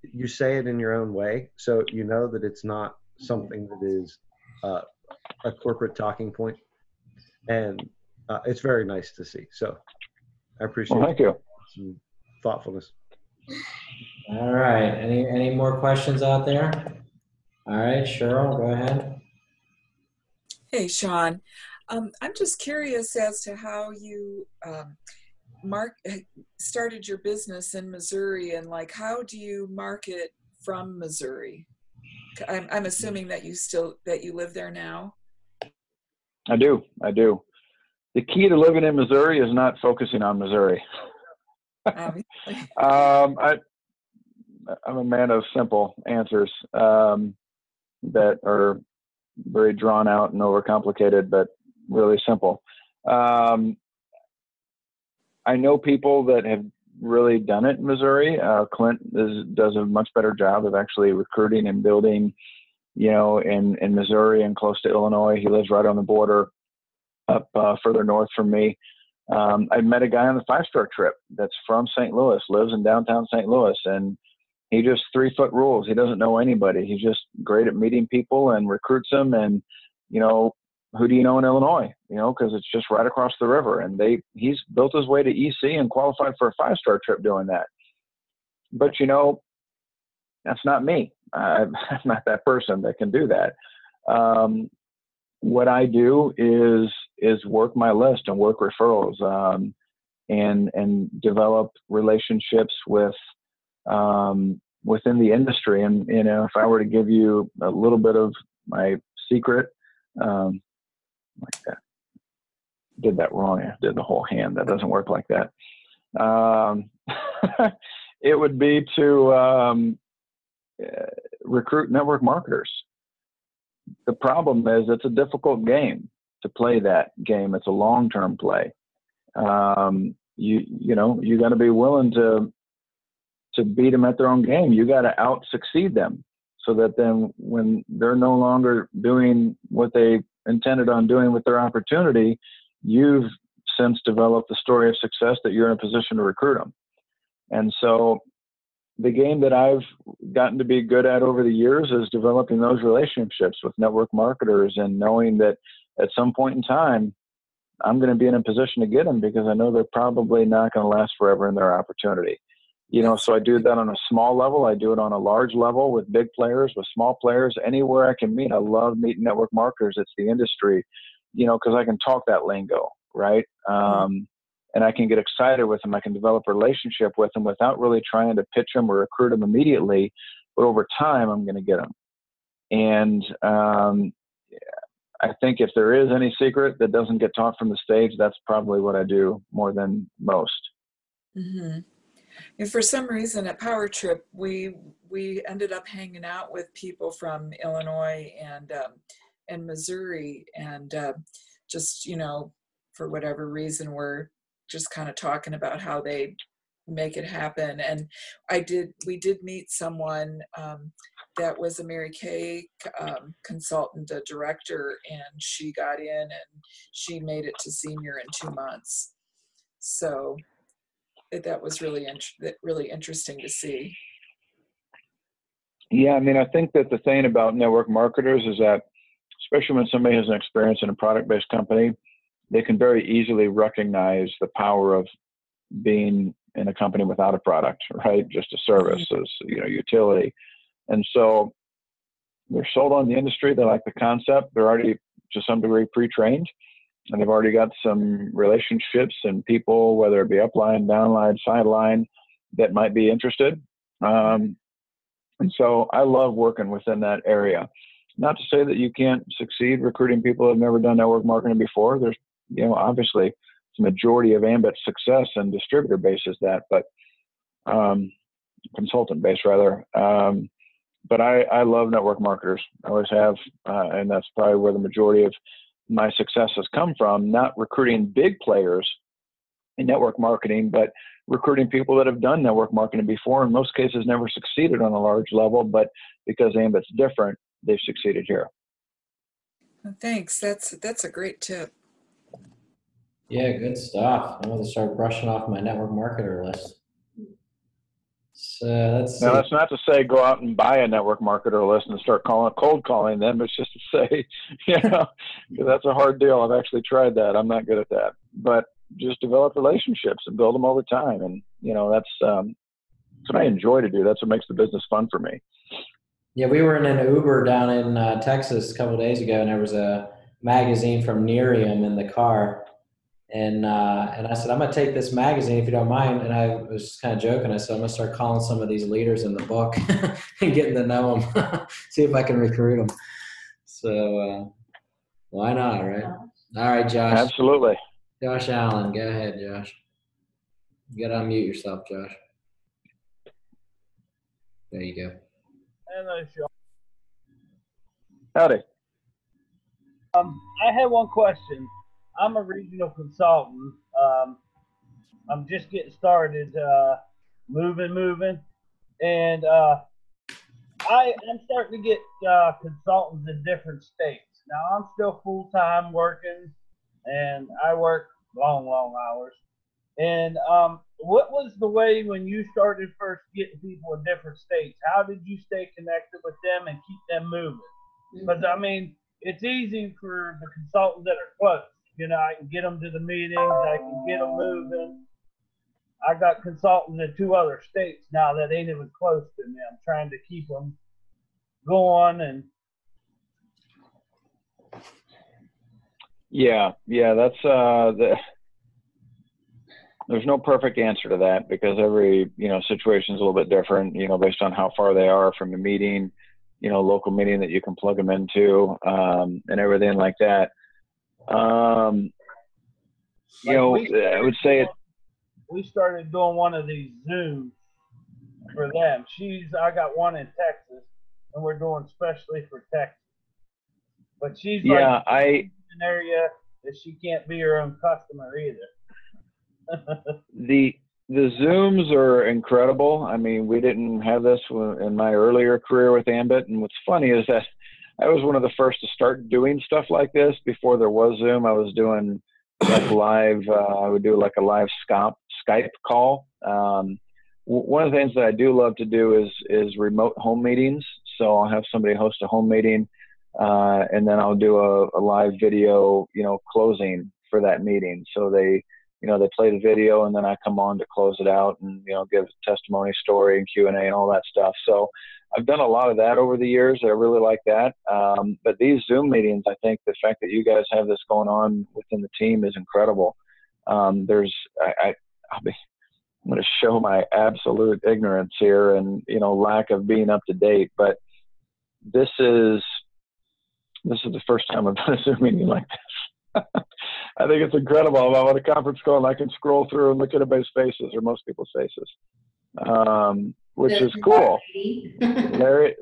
you say it in your own way, so you know that it's not something that is a corporate talking point, and it's very nice to see. So I appreciate thank you. Some thoughtfulness. All right. Any more questions out there? All right, Cheryl, go ahead. Hey, Shawn. I'm just curious as to how you, Marc, started your business in Missouri, and like, how do you market from Missouri? I'm assuming that you live there now. I do. The key to living in Missouri is not focusing on Missouri. I'm a man of simple answers that are very drawn out and overcomplicated, but really simple. I know people that have really done it in Missouri. Clint does a much better job of actually recruiting and building, in Missouri and close to Illinois. He lives right on the border up further north from me. I met a guy on the 5-star trip that's from St. Louis, lives in downtown St. Louis, and he just 3-foot rules. He doesn't know anybody. He's just great at meeting people and recruits them. And, who do you know in Illinois? Because it's just right across the river. And he's built his way to EC and qualified for a 5-star trip doing that. But, that's not me. I'm not that person that can do that. What I do is work my list and work referrals, and develop relationships with within the industry. And if I were to give you a little bit of my secret, like that, did that wrong. I did the whole hand. That doesn't work like that. It would be to recruit network marketers. The problem is it's a difficult game to play that game. It's a long-term play. You got to be willing to beat them at their own game. You got to out-succeed them, so that then when they're no longer doing what they intended on doing with their opportunity, you've since developed the story of success that you're in a position to recruit them. And so the game that I've gotten to be good at over the years is developing those relationships with network marketers, and knowing that at some point in time, I'm going to be in a position to get them, because I know they're probably not going to last forever in their opportunity. So I do that on a small level. I do it on a large level with big players, with small players, anywhere I can meet. I love meeting network marketers. It's the industry, because I can talk that lingo, right? And I can get excited with them. I can develop a relationship with them without really trying to pitch them or recruit them immediately. But over time, I'm going to get them. And I think if there is any secret that doesn't get taught from the stage, that's probably what I do more than most. Mm-hmm. And for some reason at Power Trip, we ended up hanging out with people from Illinois and Missouri, and just, for whatever reason, we're just kind of talking about how they make it happen. And we did meet someone that was a Mary Kay consultant, a director, and she got in and she made it to senior in 2 months. So that was really interesting to see. Yeah, I think that the thing about network marketers is that, especially when somebody has an experience in a product-based company, they can very easily recognize the power of being in a company without a product, right? Just a service, utility. And so they're sold on the industry. They like the concept. They're already, to some degree, pre-trained, and they've already got some relationships and people, whether it be upline, downline, sideline, that might be interested. And so I love working within that area. Not to say that you can't succeed recruiting people who have never done network marketing before. There's, obviously the majority of Ambit's success and distributor base is that, but consultant base rather. But I love network marketers. I always have, and that's probably where the majority of my success has come from. Not recruiting big players in network marketing, but recruiting people that have done network marketing before. In most cases, never succeeded on a large level, but because Ambit's different, they've succeeded here. Thanks. That's a great tip. Yeah, good stuff. I'm going to start brushing off my network marketer list. So let's see. Now, that's not to say go out and buy a network marketer list and start cold calling them. It's just to say, that's a hard deal. I've actually tried that. I'm not good at that. But just develop relationships and build them over time. And, that's what I enjoy to do. That's what makes the business fun for me. Yeah, we were in an Uber down in Texas a couple of days ago, and there was a magazine from Nerium in the car. And I said, I'm going to take this magazine if you don't mind. And I was kind of joking. I said, I'm going to start calling some of these leaders in the book and getting to know them, see if I can recruit them. So why not, right? All right, Josh. Absolutely. Josh Allen, go ahead, Josh. You got to unmute yourself, Josh. There you go. Hello, Shawn. Howdy. I have one question. I'm a regional consultant. I'm just getting started, moving, and I'm starting to get consultants in different states. Now I'm still full-time working, and I work long hours. And what was the way when you started first getting people in different states? How did you stay connected with them and keep them moving? Because I mean, it's easy for the consultants that are close. I can get them to the meetings. I can get them moving. I got consultants in 2 other states now that ain't even close to me. I'm trying to keep them going. And that's there's no perfect answer to that because every situation is a little bit different. Based on how far they are from the meeting, local meeting that you can plug them into, and everything like that. I would say we started doing one of these Zooms for them. I got one in Texas, and we're doing specially for Texas. But she's in an area that she can't be her own customer either. The Zooms are incredible. I mean, we didn't have this in my earlier career with Ambit, and what's funny is that I was one of the first to start doing stuff like this before there was Zoom. I was doing live. I would do like a live Skype call. One of the things that I do love to do is remote home meetings. So I'll have somebody host a home meeting, and then I'll do a live video, closing for that meeting. So they play the video, and then I come on to close it out and give a testimony, story, and Q&A and all that stuff. So I've done a lot of that over the years. I really like that. But these Zoom meetings, I think the fact that you guys have this going on within the team is incredible. I'm going to show my absolute ignorance here and, lack of being up to date. But this is the first time I've done a Zoom meeting like this. I think it's incredible. I'm on a conference call and I can scroll through and look at everybody's faces or most people's faces. Which is cool.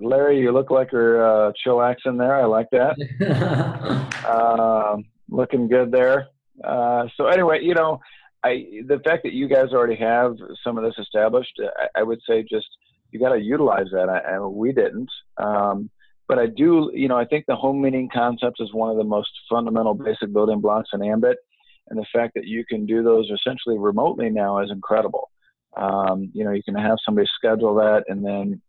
Larry, you look like you're chillaxing there. I like that. Looking good there. So anyway, the fact that you guys already have some of this established, I would say just you got to utilize that. And we didn't. But I do, I think the home meeting concept is one of the most fundamental basic building blocks in Ambit. And the fact that you can do those essentially remotely now is incredible. You can have somebody schedule that, and then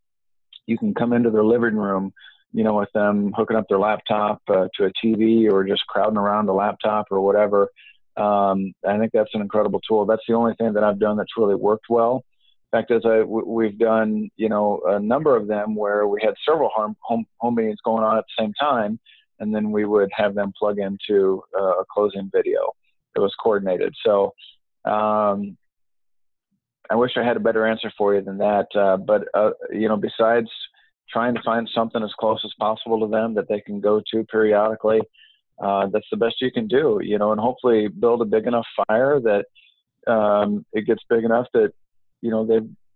you can come into their living room, with them hooking up their laptop to a TV or just crowding around a laptop or whatever. I think that's an incredible tool. That's the only thing that I've done that's really worked well. In fact, we've done, a number of them where we had several home meetings going on at the same time, and then we would have them plug into a closing video. It was coordinated. So, I wish I had a better answer for you than that. But besides trying to find something as close as possible to them that they can go to periodically. That's the best you can do, you know, and hopefully build a big enough fire that it gets big enough that, you know,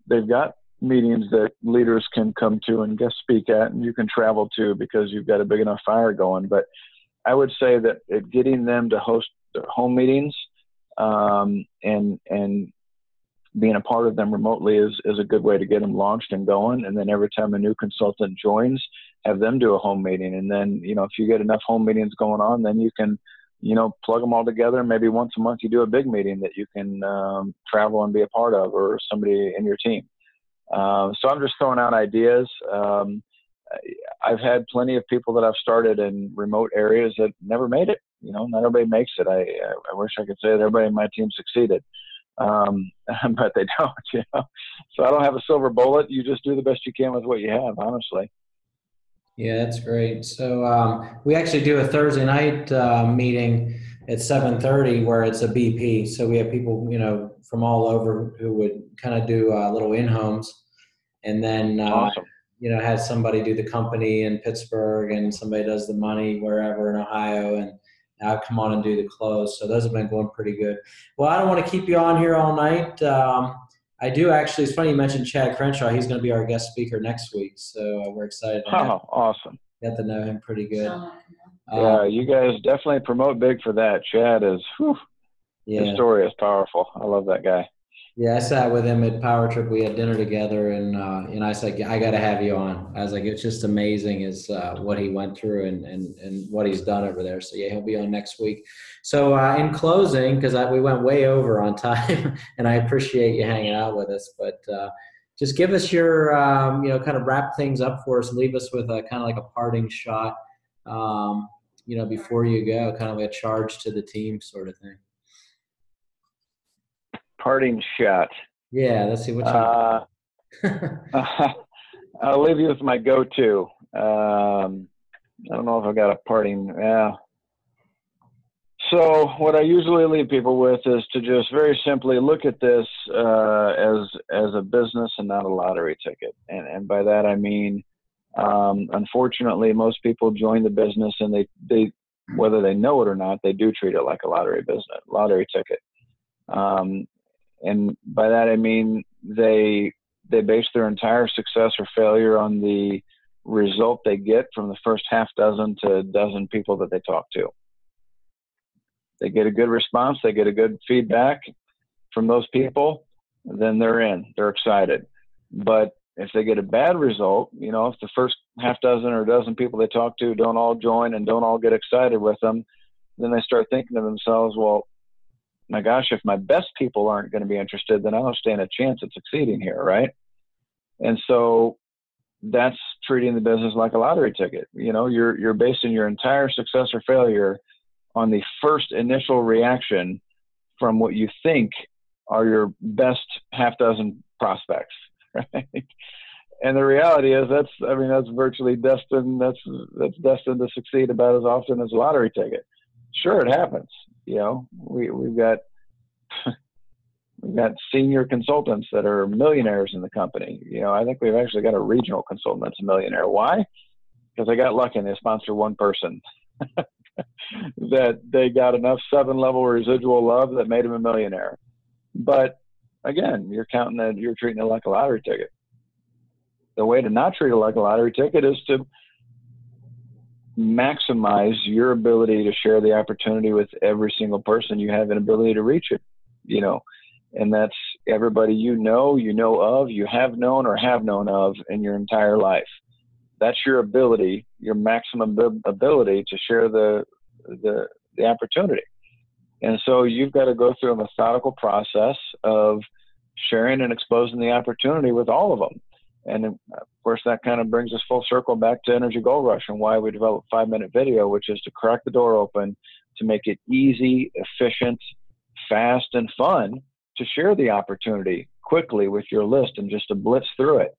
they've got meetings that leaders can come to and guest speak at, and you can travel to because you've got a big enough fire going. But I would say that getting them to host home meetings and being a part of them remotely is a good way to get them launched and going. And then every time a new consultant joins, have them do a home meeting. And then, you know, if you get enough home meetings going on, then you can, you know, plug them all together. Maybe once a month you do a big meeting that you can travel and be a part of, or somebody in your team. So I'm just throwing out ideas. I've had plenty of people that I've started in remote areas that never made it. You know, not everybody makes it. I wish I could say that everybody in my team succeeded. But they don't, you know. So I don't have a silver bullet. You just do the best you can with what you have, honestly. Yeah, that's great. So we actually do a Thursday night meeting at 7:30 where it's a BP. So we have people, you know, from all over who would kind of do little in-homes, and then Awesome. you know, had somebody do the company in Pittsburgh and somebody does the money wherever in Ohio, and I'll come on and do the close. So those have been going pretty good. Well, I don't want to keep you on here all night. I do actually, it's funny you mentioned Chad Crenshaw. He's going to be our guest speaker next week. So we're excited. Awesome. Get to know him pretty good. Yeah, you guys definitely promote big for that. Chad is, his story is powerful. I love that guy. Yeah, I sat with him at Power Trip. We had dinner together, and I said, I got to have you on. I was like, it's just amazing is what he went through and what he's done over there. So, yeah, he'll be on next week. So, in closing, because we went way over on time, and I appreciate you hanging out with us, but just give us your, you know, kind of wrap things up for us, leave us with a kind of like a parting shot, you know, before you go, kind of a charge to the team sort of thing. Parting shot. Yeah, let's see what you I'll leave you with my go-to. I don't know if I've got a parting. Yeah. So what I usually leave people with is to just very simply look at this as a business and not a lottery ticket. And by that I mean, unfortunately, most people join the business and they whether they know it or not, they do treat it like a lottery ticket. And by that I mean they base their entire success or failure on the result they get from the first half dozen to dozen people that they talk to. They get a good response, they get a good feedback from those people, then they're in, they're excited. But if they get a bad result, you know, if the first half dozen or dozen people they talk to don't all join and don't all get excited with them, then they start thinking to themselves, well, my gosh, if my best people aren't going to be interested, then I don't stand a chance at succeeding here, right? And so that's treating the business like a lottery ticket. You know, you're basing your entire success or failure on the first initial reaction from what you think are your best half dozen prospects, right? And the reality is that's virtually destined. That's destined to succeed about as often as a lottery ticket. Sure, it happens. You know, we've got senior consultants that are millionaires in the company. You know, I think we've actually got a regional consultant that's a millionaire. Why? Because they got lucky and they sponsored one person that they got enough 7-level residual love that made him a millionaire. But again, you're treating it like a lottery ticket. The way to not treat it like a lottery ticket is to maximize your ability to share the opportunity with every single person you have an ability to reach it, you know, and that's everybody you know of, you have known or have known of in your entire life. That's your ability, your maximum ability to share the opportunity. And so you've got to go through a methodical process of sharing and exposing the opportunity with all of them. And of course, that kind of brings us full circle back to Energy Gold Rush and why we developed 5-minute video, which is to crack the door open, to make it easy, efficient, fast, and fun to share the opportunity quickly with your list and just to blitz through it.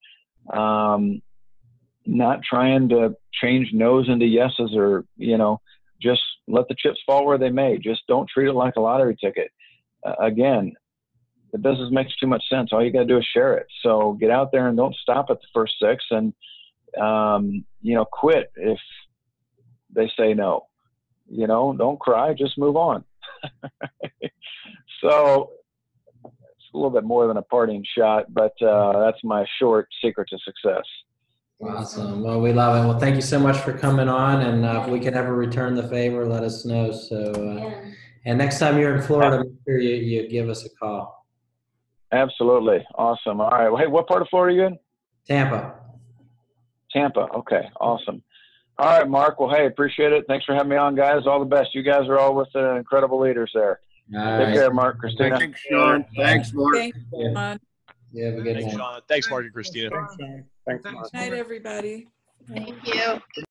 Not trying to change no's into yeses or, you know, just let the chips fall where they may. Just don't treat it like a lottery ticket. Again, the business makes too much sense. All you got to do is share it. So get out there and don't stop at the first 6. And quit if they say no. Don't cry, just move on. So it's a little bit more than a parting shot, but that's my short secret to success. Awesome. Well, we love it. Well, thank you so much for coming on, and if we can ever return the favor, let us know. So, and next time you're in Florida, make sure you give us a call. Absolutely. Awesome. All right. Well, hey, what part of Florida are you in? Tampa. Okay. Awesome. All right, Mark. Well, hey, appreciate it. Thanks for having me on, guys. All the best. You guys are all with incredible leaders there. Take care, Mark, Christina. Thanks, Shawn. Thanks, Mark. Thank you, Shawn. Yeah, have a good night. Thanks, Shawn. Thanks, Mark and Christina. Thanks, Shawn. Thanks, Good night, everybody. Thank you.